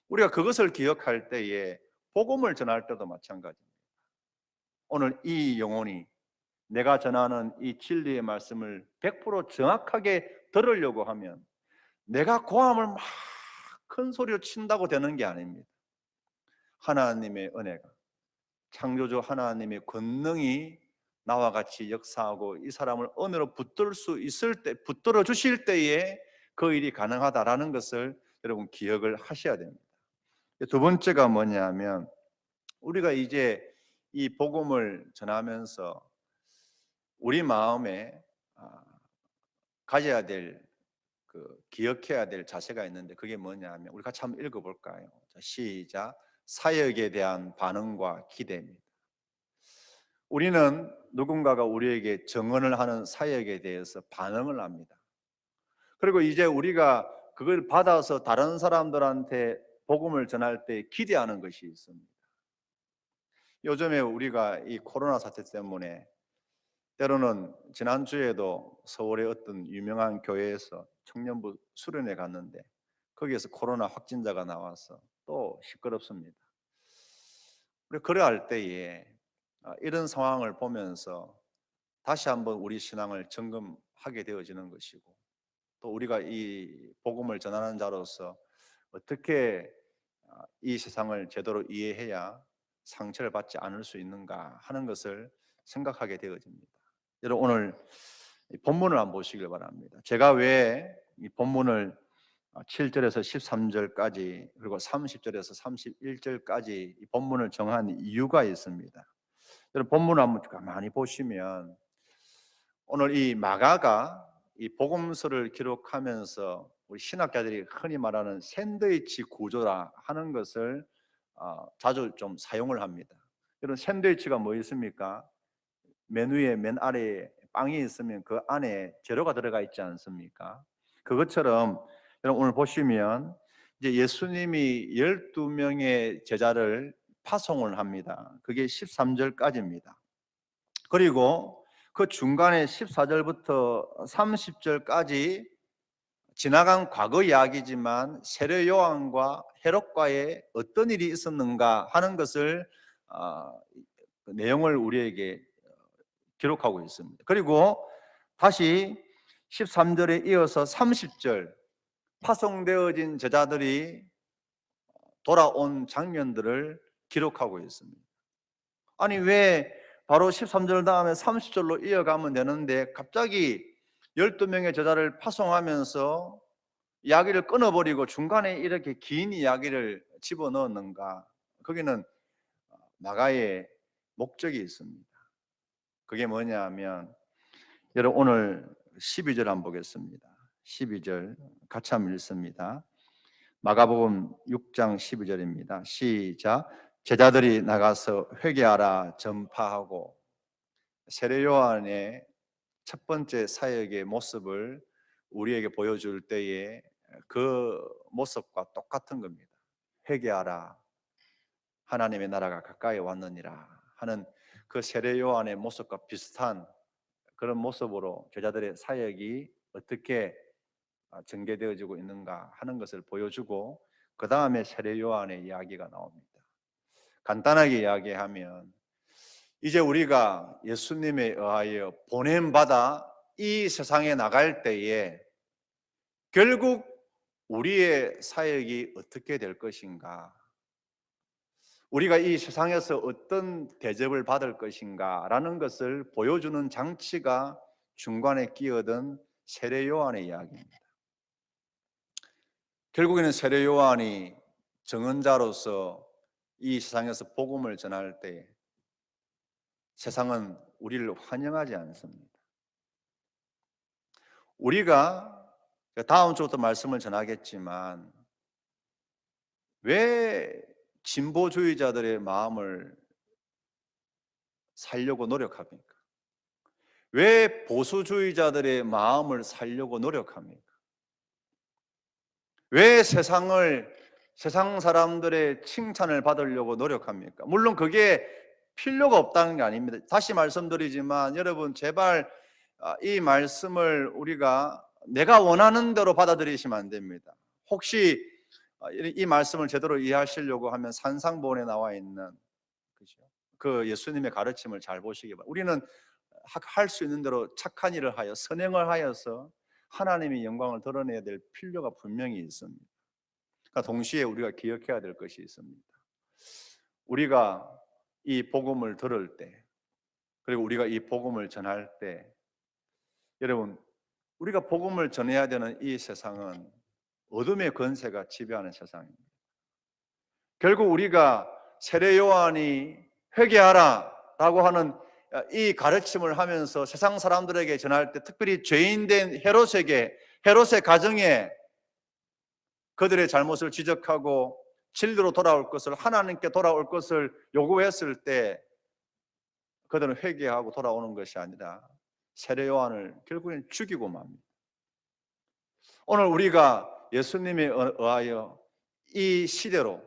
우리가 그것을 기억할 때에 복음을 전할 때도 마찬가지입니다. 오늘 이 영혼이 내가 전하는 이 진리의 말씀을 100% 정확하게 들으려고 하면 내가 고함을 막 큰 소리로 친다고 되는 게 아닙니다. 하나님의 은혜가, 창조주 하나님의 권능이 나와 같이 역사하고 이 사람을 은혜로 붙들어 주실 때에 그 일이 가능하다라는 것을 여러분 기억을 하셔야 됩니다. 두 번째가 뭐냐면 우리가 이제 이 복음을 전하면서 우리 마음에 가져야 될 기억해야 될 자세가 있는데 그게 뭐냐면 우리 같이 한번 읽어볼까요? 자, 시작. 사역에 대한 반응과 기대입니다. 우리는 누군가가 우리에게 증언을 하는 사역에 대해서 반응을 합니다. 그리고 이제 우리가 그걸 받아서 다른 사람들한테 복음을 전할 때 기대하는 것이 있습니다. 요즘에 우리가 이 코로나 사태 때문에 때로는 지난주에도 서울의 어떤 유명한 교회에서 청년부 수련회 갔는데 거기에서 코로나 확진자가 나와서 또 시끄럽습니다. 우리 그러할 때에 이런 상황을 보면서 다시 한번 우리 신앙을 점검하게 되어지는 것이고 또 우리가 이 복음을 전하는 자로서 어떻게 이 세상을 제대로 이해해야 상처를 받지 않을 수 있는가 하는 것을 생각하게 되어집니다. 여러분 오늘 본문을 한번 보시길 바랍니다. 제가 왜 이 본문을 7절에서 13절까지 그리고 30절에서 31절까지 이 본문을 정한 이유가 있습니다. 여러분 본문을 한번 가만히 보시면 오늘 이 마가가 이 복음서를 기록하면서 우리 신학자들이 흔히 말하는 샌드위치 구조라 하는 것을 자주 좀 사용을 합니다. 여러분 샌드위치가 뭐 있습니까? 맨 아래에 빵이 있으면 그 안에 재료가 들어가 있지 않습니까? 그것처럼 여러분 오늘 보시면 이제 예수님이 12명의 제자를 파송을 합니다. 그게 13절까지입니다. 그리고 그 중간에 14절부터 30절까지 지나간 과거 이야기지만 세례 요한과 헤롯과의 어떤 일이 있었는가 하는 것을 그 내용을 우리에게 기록하고 있습니다. 그리고 다시 13절에 이어서 30절 파송되어진 제자들이 돌아온 장면들을 기록하고 있습니다. 아니 왜 바로 13절 다음에 30절로 이어가면 되는데 갑자기 12명의 제자를 파송하면서 이야기를 끊어버리고 중간에 이렇게 긴 이야기를 집어넣었는가? 거기는 마가의 목적이 있습니다. 그게 뭐냐 하면 여러분 오늘 12절 한번 보겠습니다. 12절 같이 한번 읽습니다. 마가복음 6장 12절입니다. 시작. 제자들이 나가서 회개하라 전파하고 세례 요한의 첫 번째 사역의 모습을 우리에게 보여줄 때에 그 모습과 똑같은 겁니다. 회개하라, 하나님의 나라가 가까이 왔느니라 하는 그 세례 요한의 모습과 비슷한 그런 모습으로 제자들의 사역이 어떻게 전개되어지고 있는가 하는 것을 보여주고, 그 다음에 세례 요한의 이야기가 나옵니다. 간단하게 이야기하면, 이제 우리가 예수님에 의하여 보냄받아 이 세상에 나갈 때에 결국 우리의 사역이 어떻게 될 것인가, 우리가 이 세상에서 어떤 대접을 받을 것인가 라는 것을 보여주는 장치가 중간에 끼어든 세례 요한의 이야기입니다. 결국에는 세례 요한이 증언자로서 이 세상에서 복음을 전할 때 세상은 우리를 환영하지 않습니다. 우리가 다음 주부터 말씀을 전하겠지만, 왜 진보주의자들의 마음을 살려고 노력합니까? 왜 보수주의자들의 마음을 살려고 노력합니까? 왜 세상 사람들의 칭찬을 받으려고 노력합니까? 물론 그게 필요가 없다는 게 아닙니다. 다시 말씀드리지만 여러분, 제발 이 말씀을 우리가 내가 원하는 대로 받아들이시면 안 됩니다. 혹시 이 말씀을 제대로 이해하시려고 하면 산상보원에 나와 있는 그 예수님의 가르침을 잘 보시기 바랍니다. 우리는 할 수 있는 대로 착한 일을 하여 선행을 하여서 하나님의 영광을 드러내야 될 필요가 분명히 있습니다. 그러니까 동시에 우리가 기억해야 될 것이 있습니다. 우리가 이 복음을 들을 때, 그리고 우리가 이 복음을 전할 때, 여러분, 우리가 복음을 전해야 되는 이 세상은 어둠의 권세가 지배하는 세상입니다. 결국 우리가 세례 요한이 회개하라 라고 하는 이 가르침을 하면서 세상 사람들에게 전할 때, 특별히 죄인된 헤롯의 가정에 그들의 잘못을 지적하고 진리로 돌아올 것을, 하나님께 돌아올 것을 요구했을 때 그들은 회개하고 돌아오는 것이 아니라 세례 요한을 결국엔 죽이고 맙니다. 오늘 우리가 예수님에 의하여 이 시대로,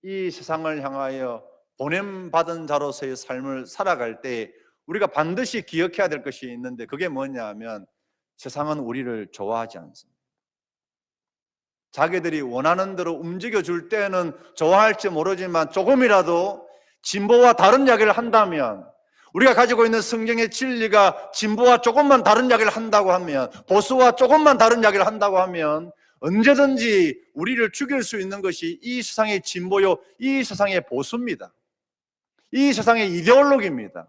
이 세상을 향하여 보냄받은 자로서의 삶을 살아갈 때 우리가 반드시 기억해야 될 것이 있는데, 그게 뭐냐 하면 세상은 우리를 좋아하지 않습니다. 자기들이 원하는 대로 움직여줄 때는 좋아할지 모르지만, 조금이라도 진보와 다른 이야기를 한다면, 우리가 가지고 있는 성경의 진리가 진보와 조금만 다른 이야기를 한다고 하면, 보수와 조금만 다른 이야기를 한다고 하면 언제든지 우리를 죽일 수 있는 것이 이 세상의 진보요, 이 세상의 보수입니다. 이 세상의 이데올로기입니다.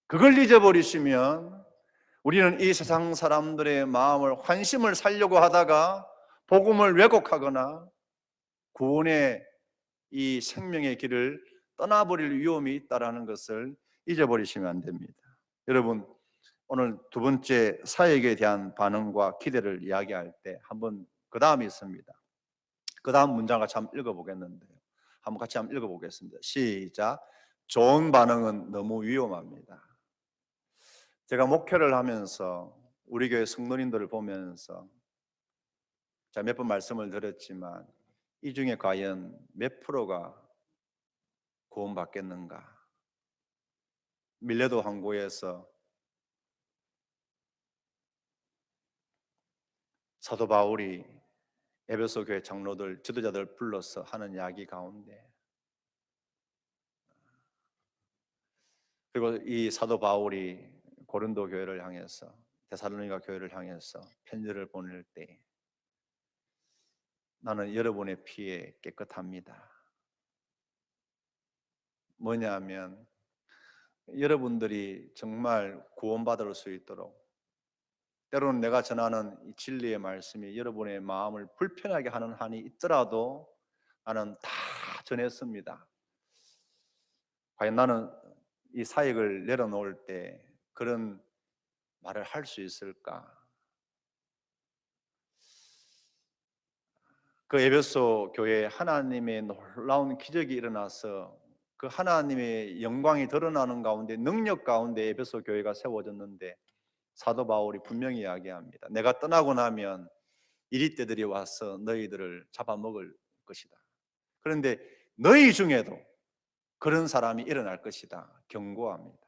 그걸 잊어버리시면 우리는 이 세상 사람들의 마음을, 환심을 살려고 하다가 복음을 왜곡하거나 구원의 이 생명의 길을 떠나버릴 위험이 있다는 것을 잊어버리시면 안 됩니다. 여러분, 오늘 두 번째 사역에 대한 반응과 기대를 이야기할 때 한번 그 다음이 있습니다. 그 다음 문장을 같이 한번 읽어보겠는데요. 한번 같이 한번 읽어보겠습니다. 시작. 좋은 반응은 너무 위험합니다. 제가 목회를 하면서 우리 교회 성도님들을 보면서 제가 몇 번 말씀을 드렸지만, 이 중에 과연 몇 프로가 구원받겠는가? 밀레도 항구에서 사도 바울이 에베소 교회 장로들, 지도자들 불러서 하는 이야기 가운데, 그리고 이 사도 바울이 고린도 교회를 향해서, 데살로니가 교회를 향해서 편지를 보낼 때, 나는 여러분의 피에 깨끗합니다. 뭐냐면 여러분들이 정말 구원받을 수 있도록, 때로는 내가 전하는 이 진리의 말씀이 여러분의 마음을 불편하게 하는 한이 있더라도 나는 다 전했습니다. 과연 나는 이 사역을 내려놓을 때 그런 말을 할 수 있을까? 그 에베소 교회에 하나님의 놀라운 기적이 일어나서 그 하나님의 영광이 드러나는 가운데 능력 가운데 에베소 교회가 세워졌는데 사도 바울이 분명히 이야기합니다. 내가 떠나고 나면 이리떼들이 와서 너희들을 잡아먹을 것이다. 그런데 너희 중에도 그런 사람이 일어날 것이다. 경고합니다.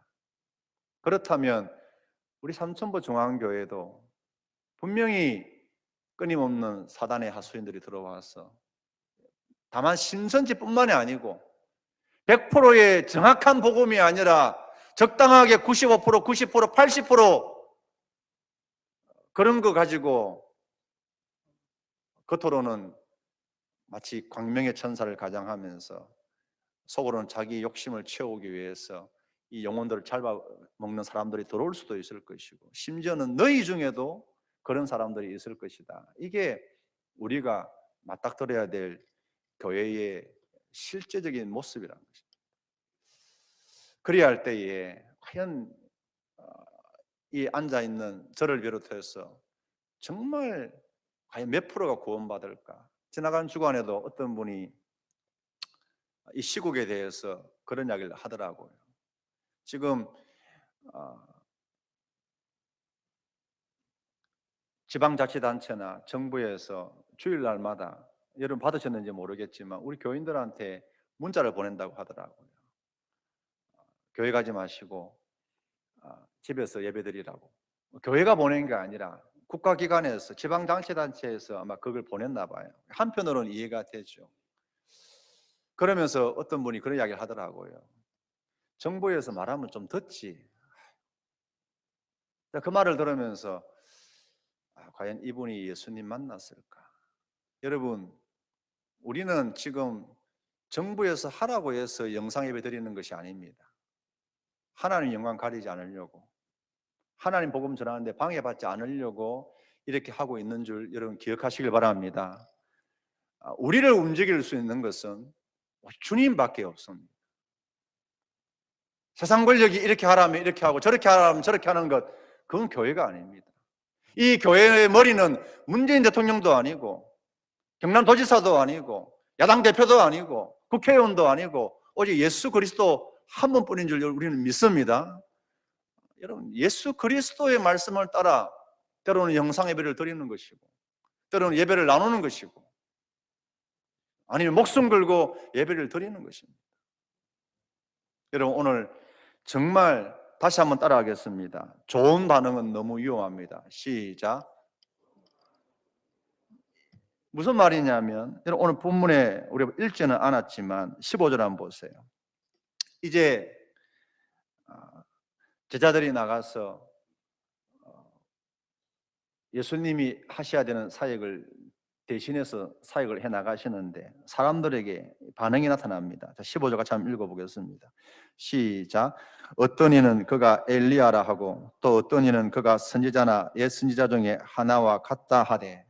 그렇다면 우리 삼천포 중앙교회도 분명히 끊임없는 사단의 하수인들이 들어와서 다만 신선지뿐만이 아니고 100%의 정확한 복음이 아니라 적당하게 95%, 90%, 80% 그런 거 가지고 겉으로는 마치 광명의 천사를 가장하면서 속으로는 자기 욕심을 채우기 위해서 이 영혼들을 잡아먹는 사람들이 들어올 수도 있을 것이고 심지어는 너희 중에도 그런 사람들이 있을 것이다. 이게 우리가 맞닥뜨려야 될 교회의 실제적인 모습이라는 것입니다. 그래야 할 때에 과연 이 앉아있는 저를 비롯해서 정말 과연 몇 프로가 구원받을까? 지나간 주간에도 어떤 분이 이 시국에 대해서 그런 이야기를 하더라고요. 지금 지방자치단체나 정부에서 주일날마다 여러분 받으셨는지 모르겠지만 우리 교인들한테 문자를 보낸다고 하더라고요. 교회 가지 마시고 집에서 예배드리라고. 교회가 보낸 게 아니라 국가기관에서 지방자치단체에서 아마 그걸 보냈나 봐요. 한편으로는 이해가 되죠. 그러면서 어떤 분이 그런 이야기를 하더라고요. 정부에서 말하면 좀 듣지. 그 말을 들으면서 과연 이분이 예수님 만났을까? 여러분, 우리는 지금 정부에서 하라고 해서 영상 예배 드리는 것이 아닙니다. 하나님 영광 가리지 않으려고, 하나님 복음 전하는데 방해받지 않으려고 이렇게 하고 있는 줄 여러분 기억하시길 바랍니다. 우리를 움직일 수 있는 것은 주님밖에 없습니다. 세상 권력이 이렇게 하라면 이렇게 하고 저렇게 하라면 저렇게 하는 것, 그건 교회가 아닙니다. 이 교회의 머리는 문재인 대통령도 아니고 경남도지사도 아니고 야당 대표도 아니고 국회의원도 아니고 오직 예수 그리스도 한 분뿐인 줄 우리는 믿습니다. 여러분, 예수 그리스도의 말씀을 따라 때로는 영상 예배를 드리는 것이고 때로는 예배를 나누는 것이고 아니면 목숨 걸고 예배를 드리는 것입니다. 여러분, 오늘 정말 다시 한번 따라하겠습니다. 좋은 반응은 너무 위험합니다. 시작. 무슨 말이냐면 여러분, 오늘 본문에 우리가 읽지는 않았지만 15절 한번 보세요. 이제 제자들이 나가서 예수님이 하셔야 되는 사역을 대신해서 사역을 해나가시는데 사람들에게 반응이 나타납니다. 15절 같이 한번 읽어보겠습니다. 시작. 어떤 이는 그가 엘리야라 하고 또 어떤 이는 그가 선지자나 옛 선지자 중에 하나와 같다 하되.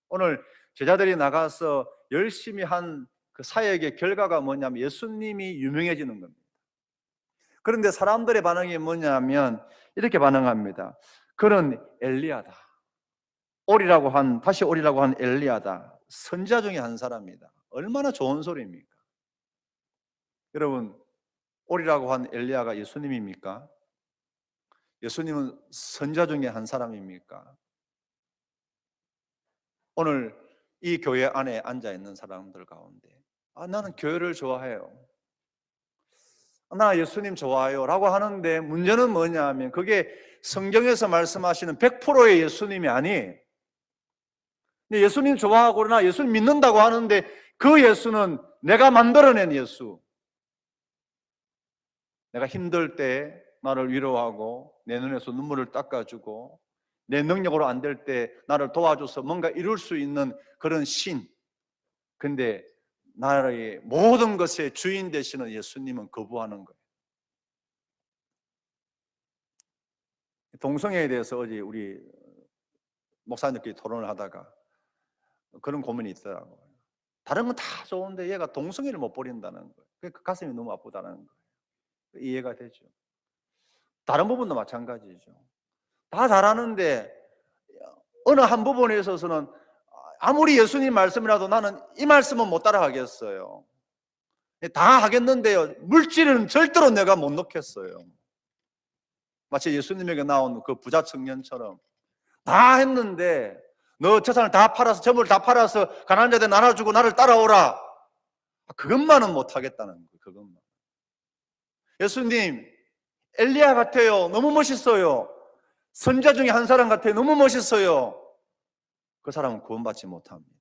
오늘 제자들이 나가서 열심히 한 그 사역의 결과가 뭐냐면 예수님이 유명해지는 겁니다. 그런데 사람들의 반응이 뭐냐면 이렇게 반응합니다. 그는 엘리야다. 다시 오리라고 한 엘리야다. 선지자 중에 한 사람이다. 얼마나 좋은 소리입니까? 여러분, 오리라고 한 엘리야가 예수님입니까? 예수님은 선지자 중에 한 사람입니까? 오늘 이 교회 안에 앉아 있는 사람들 가운데 나는 교회를 좋아해요. 나 예수님 좋아해요 라고 하는데 문제는 뭐냐 하면 그게 성경에서 말씀하시는 100%의 예수님이 아니에요. 예수님 좋아하고 그러나 예수님 믿는다고 하는데 그 예수는 내가 만들어낸 예수. 내가 힘들 때 나를 위로하고 내 눈에서 눈물을 닦아주고 내 능력으로 안 될 때 나를 도와줘서 뭔가 이룰 수 있는 그런 신. 근데 나의 모든 것의 주인 되시는 예수님은 거부하는 거예요. 동성애에 대해서 어제 우리 목사님들끼리 토론을 하다가 그런 고민이 있더라고요. 다른 건 다 좋은데 얘가 동성애를 못 버린다는 거예요. 그 가슴이 너무 아프다는 거예요. 이해가 되죠. 다른 부분도 마찬가지죠. 다 잘하는데 어느 한 부분에 있어서는 아무리 예수님 말씀이라도 나는 이 말씀은 못 따라가겠어요. 다 하겠는데요, 물질은 절대로 내가 못 넣겠어요. 마치 예수님에게 나온 그 부자 청년처럼 다 했는데, 너 재산을 다 팔아서, 전부를 다 팔아서 가난한 자들 나눠주고 나를 따라오라, 그것만은 못 하겠다는 거예요. 그것만. 예수님, 엘리야 같아요. 너무 멋있어요. 선자 중에 한 사람 같아요. 너무 멋있어요. 그 사람은 구원받지 못합니다.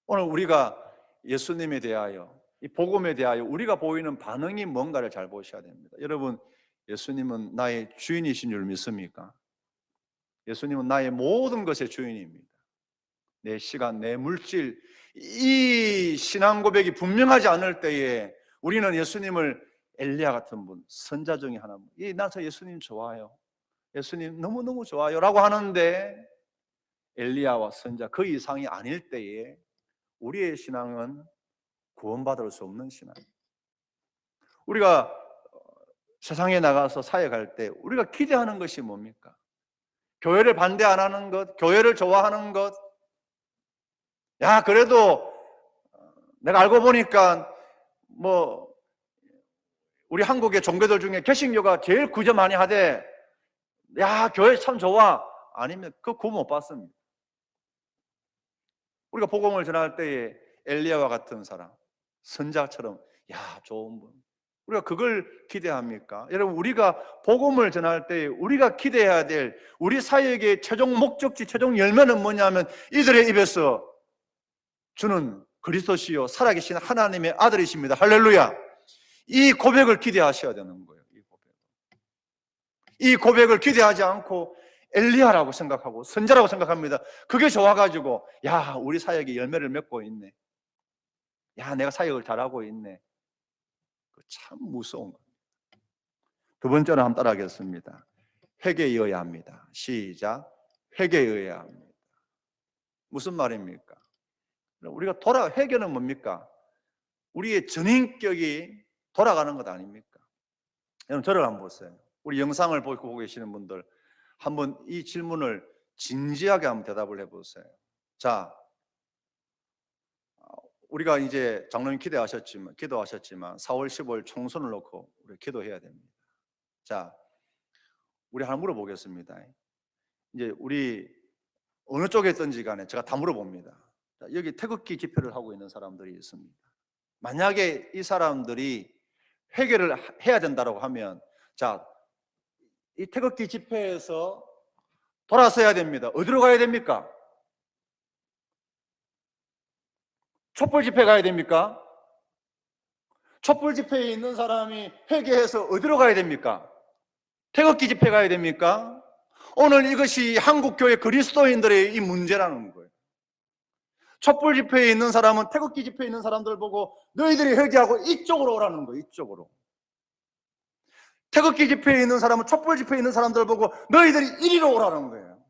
오늘 우리가 예수님에 대하여, 이 복음에 대하여 우리가 보이는 반응이 뭔가를 잘 보셔야 됩니다. 여러분, 예수님은 나의 주인이신 줄 믿습니까? 예수님은 나의 모든 것의 주인입니다. 내 시간, 내 물질, 이 신앙 고백이 분명하지 않을 때에 우리는 예수님을 엘리야 같은 분, 선자 중에 하나, 나서 예수님 좋아요, 예수님 너무너무 좋아요 라고 하는데, 엘리야와 선자 그 이상이 아닐 때에 우리의 신앙은 구원받을 수 없는 신앙. 우리가 세상에 나가서 사역할 때 우리가 기대하는 것이 뭡니까? 교회를 반대 안 하는 것, 교회를 좋아하는 것. 야, 그래도 내가 알고 보니까 뭐 우리 한국의 종교들 중에 개신교가 제일 구제 많이 하대. 야, 교회 참 좋아. 아니면 그 구원 못 받습니다. 우리가 복음을 전할 때에 엘리야와 같은 사람, 선자처럼, 야, 좋은 분, 우리가 그걸 기대합니까? 여러분, 우리가 복음을 전할 때 우리가 기대해야 될 우리 사역의 최종 목적지, 최종 열매는 뭐냐면, 이들의 입에서 주는 그리스도시요 살아계신 하나님의 아들이십니다, 할렐루야. 이 고백을 기대하셔야 되는 거예요. 이 고백을 기대하지 않고 엘리야라고 생각하고 선자라고 생각합니다. 그게 좋아가지고, 야, 우리 사역이 열매를 맺고 있네, 야, 내가 사역을 잘하고 있네. 참 무서운 겁니다. 두 번째로 한번 따라하겠습니다. 회개해야 합니다. 시작. 회개해야 합니다. 무슨 말입니까? 우리가 회개는 뭡니까? 우리의 전인격이 돌아가는 것 아닙니까? 여러분, 저를 한번 보세요. 우리 영상을 보고 계시는 분들, 한번 이 질문을 진지하게 한번 대답을 해보세요. 자, 우리가 이제 장로님 기도하셨지만 4월 15일 총선을 놓고 우리 기도해야 됩니다. 자, 우리 하나 물어보겠습니다. 이제 우리 어느 쪽에 있든지 간에 제가 다 물어봅니다. 자, 여기 태극기 집회를 하고 있는 사람들이 있습니다. 만약에 이 사람들이 회개를 해야 된다고 하면, 자, 이 태극기 집회에서 돌아서야 됩니다. 어디로 가야 됩니까? 촛불 집회 가야 됩니까? 촛불 집회에 있는 사람이 회개해서 어디로 가야 됩니까? 태극기 집회 가야 됩니까? 오늘 이것이 한국교회 그리스도인들의 이 문제라는 거예요. 촛불 집회에 있는 사람은 태극기 집회에 있는 사람들 보고 너희들이 회개하고 이쪽으로 오라는 거예요. 이쪽으로. 태극기 집회에 있는 사람은 촛불 집회에 있는 사람들 보고 너희들이 이리로 오라는 거예요.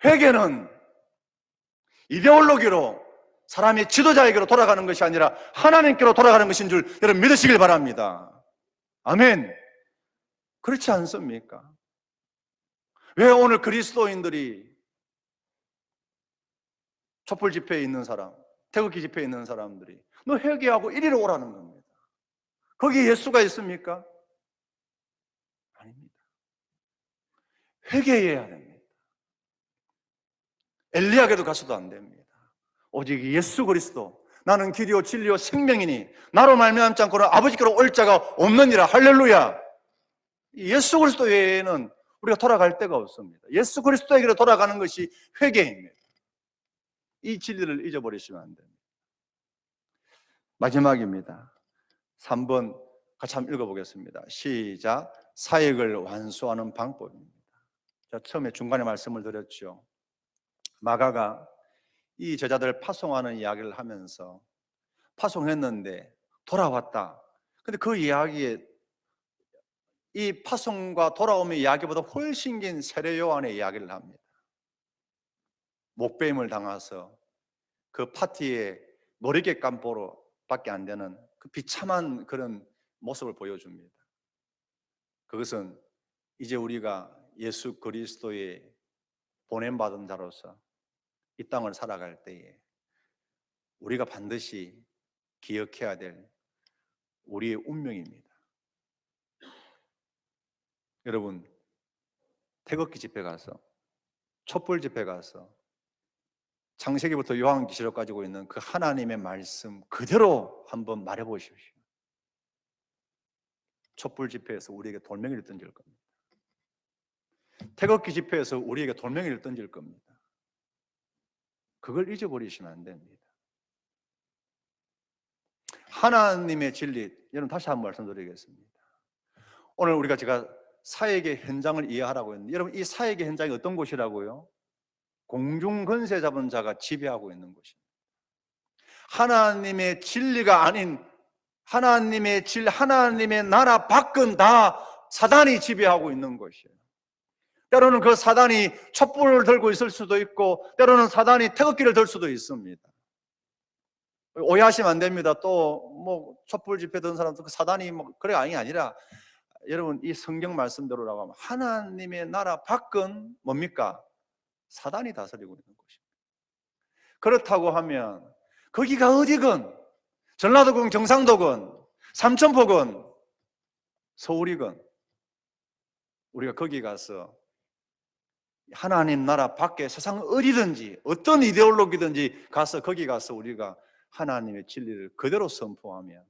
회개는 이데올로기로 사람의 지도자에게로 돌아가는 것이 아니라 하나님께로 돌아가는 것인 줄 여러분 믿으시길 바랍니다. 아멘. 그렇지 않습니까? 왜 오늘 그리스도인들이 촛불 집회에 있는 사람, 태극기 집회에 있는 사람들이 너 회개하고 이리로 오라는 겁니다. 거기에 예수가 있습니까? 아닙니다. 회개해야 됩니다. 엘리야에게도 가서도 안 됩니다. 오직 예수 그리스도, 나는 길이요 진리요 생명이니 나로 말미암지 않고는 아버지께로 올 자가 없느니라, 할렐루야. 예수 그리스도 외에는 우리가 돌아갈 데가 없습니다. 예수 그리스도에게로 돌아가는 것이 회개입니다. 이 진리를 잊어버리시면 안 됩니다. 마지막입니다. 3번 같이 한번 읽어보겠습니다. 시작. 사역을 완수하는 방법입니다. 자, 처음에 중간에 말씀을 드렸죠. 마가가 이 제자들 파송하는 이야기를 하면서 파송했는데 돌아왔다. 근데 그 이야기에 이 파송과 돌아옴의 이야기보다 훨씬 긴 세례 요한의 이야기를 합니다. 목배임을 당해서 그 파티에 놀이객 보러 밖에 안 되는 그 비참한 그런 모습을 보여줍니다. 그것은 이제 우리가 예수 그리스도의 보냄받은 자로서 이 땅을 살아갈 때에 우리가 반드시 기억해야 될 우리의 운명입니다. 여러분, 태극기 집회 가서, 촛불 집회 가서 창세기부터 요한계시록 가지고 있는 그 하나님의 말씀 그대로 한번 말해 보십시오. 촛불 집회에서 우리에게 돌멩이를 던질 겁니다. 태극기 집회에서 우리에게 돌멩이를 던질 겁니다. 그걸 잊어버리시면 안 됩니다. 하나님의 진리, 여러분 다시 한번 말씀드리겠습니다. 오늘 우리가 제가 사역의 현장을 이해하라고 했는데, 여러분 이 사역의 현장이 어떤 곳이라고요? 공중권세 잡은 자가 지배하고 있는 곳입니다. 하나님의 진리가 아닌 하나님의 하나님의 나라 밖은 다 사단이 지배하고 있는 것이에요. 때로는 그 사단이 촛불을 들고 있을 수도 있고, 때로는 사단이 태극기를 들 수도 있습니다. 오해하시면 안 됩니다. 또 뭐 촛불 집회 든 사람도 그 사단이 뭐 그래 아니라, 여러분 이 성경 말씀대로라고 하면 하나님의 나라 밖은 뭡니까? 사단이 다스리고 있는 것입니다. 그렇다고 하면 거기가 어디건, 전라도건 경상도건 삼천포건 서울이건, 우리가 거기 가서 하나님 나라 밖에 세상 어디든지 어떤 이데올로기든지 가서 거기 가서 우리가 하나님의 진리를 그대로 선포하면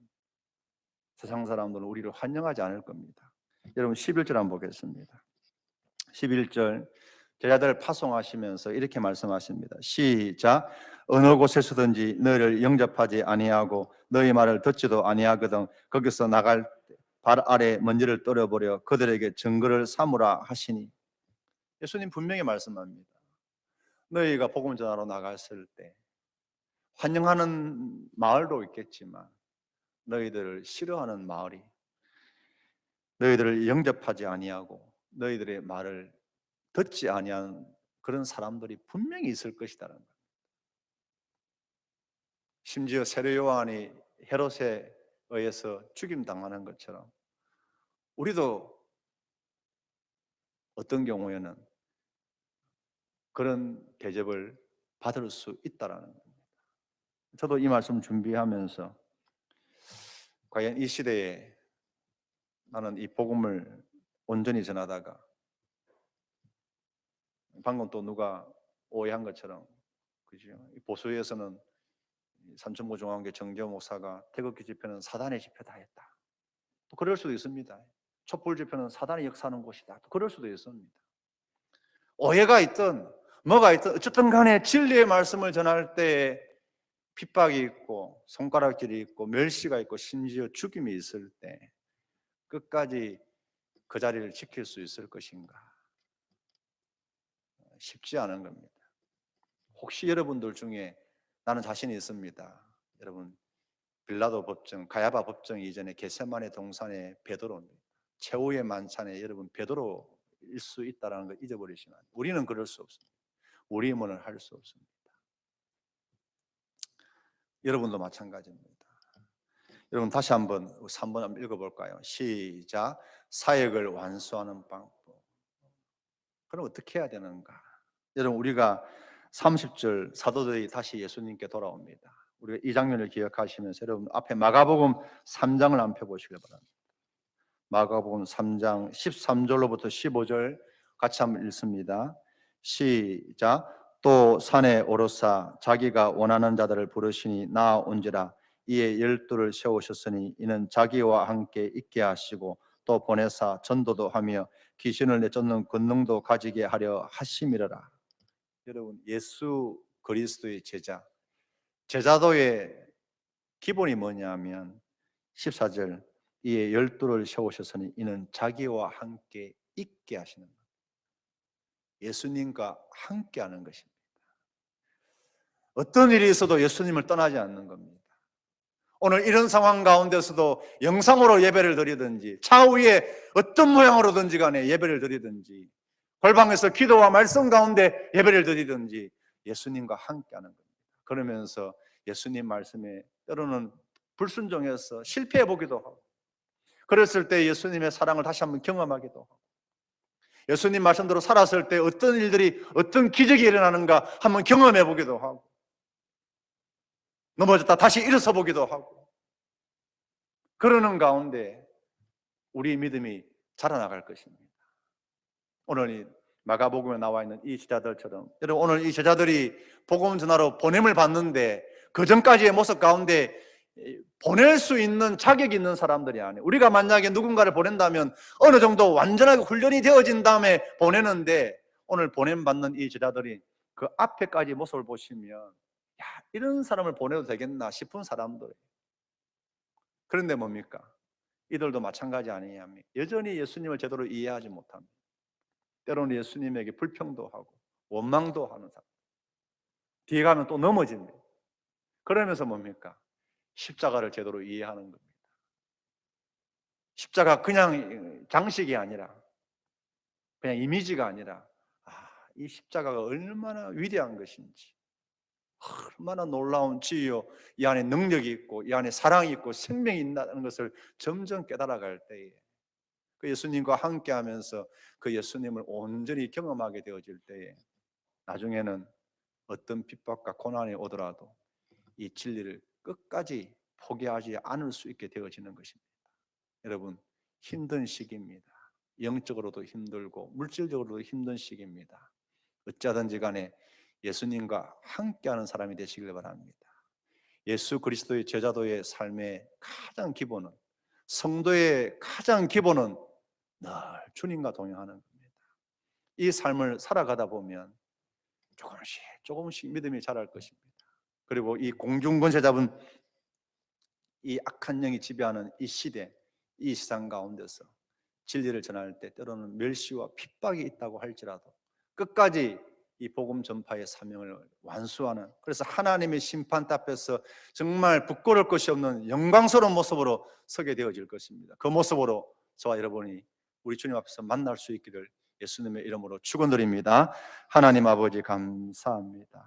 세상 사람들은 우리를 환영하지 않을 겁니다. 여러분 11절 한번 보겠습니다. 11절, 제자들 파송하시면서 이렇게 말씀하십니다. 시작. 어느 곳에서든지 너희를 영접하지 아니하고 너희 말을 듣지도 아니하거든 거기서 나갈 때 발 아래 먼지를 떨어버려 그들에게 증거를 삼으라 하시니. 예수님 분명히 말씀합니다. 너희가 복음 전하러 나갔을 때 환영하는 마을도 있겠지만 너희들을 싫어하는 마을이, 너희들을 영접하지 아니하고 너희들의 말을 듣지 아니하는 그런 사람들이 분명히 있을 것이다라는 겁니다. 심지어 세례 요한이 헤롯에 의해서 죽임 당하는 것처럼 우리도 어떤 경우에는 그런 대접을 받을 수 있다라는 겁니다. 저도 이 말씀 준비하면서 과연 이 시대에 나는 이 복음을 온전히 전하다가, 방금 또 누가 오해한 것처럼, 그죠? 보수에서는 삼천포 중앙교 정재호 목사가 태극기 집회는 사단의 집회다 했다. 또 그럴 수도 있습니다. 촛불 집회는 사단이 역사하는 곳이다. 또 그럴 수도 있습니다. 오해가 있든 뭐가 있든 어쨌든 간에 진리의 말씀을 전할 때 핍박이 있고 손가락질이 있고 멸시가 있고 심지어 죽임이 있을 때 끝까지 그 자리를 지킬 수 있을 것인가? 쉽지 않은 겁니다. 혹시 여러분들 중에 나는 자신이 있습니다. 여러분 빌라도 법정, 가야바 법정 이전에 겟세마네 동산의 베드로입니다. 최후의 만찬에 여러분 베드로일 수 있다는 걸 잊어버리시면 우리는 그럴 수 없습니다. 우리 힘은 할 수 없습니다. 여러분도 마찬가지입니다. 여러분 다시 한번 3번 한번 읽어볼까요? 시작. 사역을 완수하는 방법. 그럼 어떻게 해야 되는가? 여러분 우리가 30절 사도들이 다시 예수님께 돌아옵니다. 우리가 이 장면을 기억하시면서 여러분 앞에 마가복음 3장을 한번 펴보시길 바랍니다. 마가복음 3장 13절로부터 15절 같이 한번 읽습니다. 시작. 또 산에 오르사 자기가 원하는 자들을 부르시니 나아온지라. 이에 12를 세우셨으니 이는 자기와 함께 있게 하시고 또 보내사 전도도 하며 귀신을 내쫓는 권능도 가지게 하려 하심이라. 여러분 예수 그리스도의 제자도의 기본이 뭐냐면 14절, 이에 12를 세우셨으니 이는 자기와 함께 있게 하시는 것. 예수님과 함께 하는 것입니다. 어떤 일이 있어도 예수님을 떠나지 않는 겁니다. 오늘 이런 상황 가운데서도 영상으로 예배를 드리든지 차 위에 어떤 모양으로든지 간에 예배를 드리든지 골방에서 기도와 말씀 가운데 예배를 드리든지 예수님과 함께 하는 겁니다. 그러면서 예수님 말씀에 때로는 불순종해서 실패해 보기도 하고, 그랬을 때 예수님의 사랑을 다시 한번 경험하기도 하고, 예수님 말씀대로 살았을 때 어떤 일들이, 어떤 기적이 일어나는가 한번 경험해 보기도 하고, 넘어졌다 다시 일어서 보기도 하고, 그러는 가운데 우리 믿음이 자라나갈 것입니다. 오늘 이 마가복음에 나와 있는 이 제자들처럼, 여러분 오늘 이 제자들이 복음 전하러 보냄을 받는데 그 전까지의 모습 가운데 보낼 수 있는 자격이 있는 사람들이 아니에요. 우리가 만약에 누군가를 보낸다면 어느 정도 완전하게 훈련이 되어진 다음에 보내는데, 오늘 보냄받는 이 제자들이 그 앞에까지 모습을 보시면 야, 이런 사람을 보내도 되겠나 싶은 사람들. 그런데 뭡니까? 이들도 마찬가지 아니냐. 여전히 예수님을 제대로 이해하지 못합니다. 때로는 예수님에게 불평도 하고 원망도 하는 사람. 뒤에 가면 또 넘어집니다. 그러면서 뭡니까? 십자가를 제대로 이해하는 겁니다. 십자가 그냥 장식이 아니라, 그냥 이미지가 아니라, 이 십자가가 얼마나 위대한 것인지, 얼마나 놀라운 지혜요, 이 안에 능력이 있고 이 안에 사랑이 있고 생명이 있다는 것을 점점 깨달아갈 때에, 그 예수님과 함께하면서 그 예수님을 온전히 경험하게 되어질 때에 나중에는 어떤 핍박과 고난이 오더라도 이 진리를 끝까지 포기하지 않을 수 있게 되어지는 것입니다. 여러분, 힘든 시기입니다. 영적으로도 힘들고 물질적으로도 힘든 시기입니다. 어찌하든지 간에 예수님과 함께하는 사람이 되시길 바랍니다. 예수 그리스도의 제자도의 삶의 가장 기본은, 성도의 가장 기본은 늘 주님과 동행하는 겁니다. 이 삶을 살아가다 보면 조금씩 믿음이 자랄 것입니다. 그리고 이 공중권세 잡은 이 악한 영이 지배하는 이 시대, 이 세상 가운데서 진리를 전할 때 때로는 멸시와 핍박이 있다고 할지라도 끝까지 이 복음 전파의 사명을 완수하는, 그래서 하나님의 심판 앞에서 정말 부끄러울 것이 없는 영광스러운 모습으로 서게 되어질 것입니다. 그 모습으로 저와 여러분이 우리 주님 앞에서 만날 수 있기를 예수님의 이름으로 축원드립니다. 하나님 아버지 감사합니다.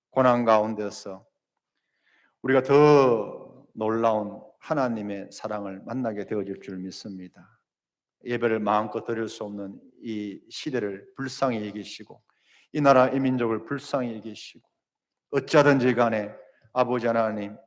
고난 가운데서 우리가 더 놀라운 하나님의 사랑을 만나게 되어질 줄 믿습니다. 예배를 마음껏 드릴 수 없는 이 시대를 불쌍히 여기시고 이 나라 이 민족을 불쌍히 여기시고 어찌하든지 간에 아버지 하나님,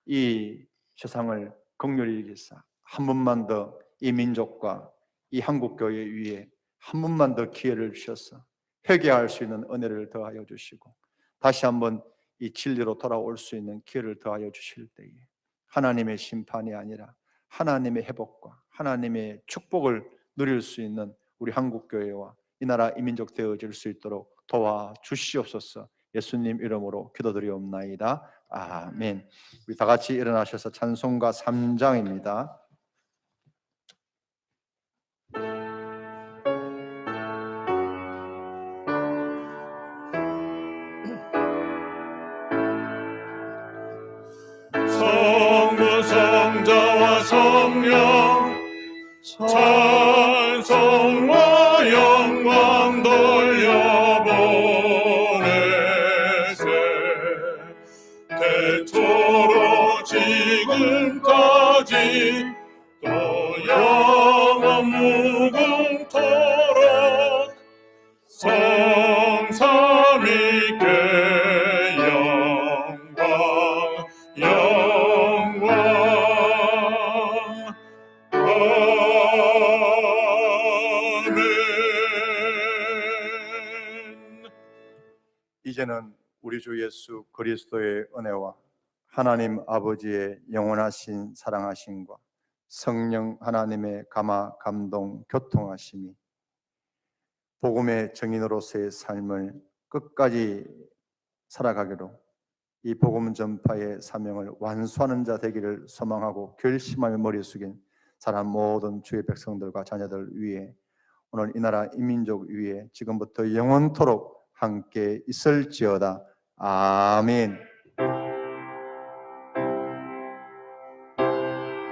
이 세상을 긍휼히 여기사 한 번만 더 이 민족과 이 한국교회 위에 한 번만 더 기회를 주셔서 회개할 수 있는 은혜를 더하여 주시고 다시 한번 이 진리로 돌아올 수 있는 기회를 더하여 주실 때에 하나님의 심판이 아니라 하나님의 회복과 하나님의 축복을 누릴 수 있는 우리 한국교회와 이 나라 이 민족 되어질 수 있도록 도와주시옵소서. 예수님 이름으로 기도드리옵나이다. 아멘. 우리 다 같이 일어나셔서 찬송가 3장입니다. 성부 성자와 성령 찬송과 영광 돌려보내세. 대초로 지금까지 또 영원 무궁토록 성삼위께 영광 아멘. 이제는 우리 주 예수 그리스도의 은혜와 하나님 아버지의 영원하신 사랑하심과 성령 하나님의 감화 감동 교통하심이 복음의 증인으로서의 삶을 끝까지 살아가기로 이 복음 전파의 사명을 완수하는 자 되기를 소망하고 결심하며 머리 숙인 사람 모든 주의 백성들과 자녀들 위해 오늘 이 나라 이 민족 위에 지금부터 영원토록 함께 있을지어다. 아멘.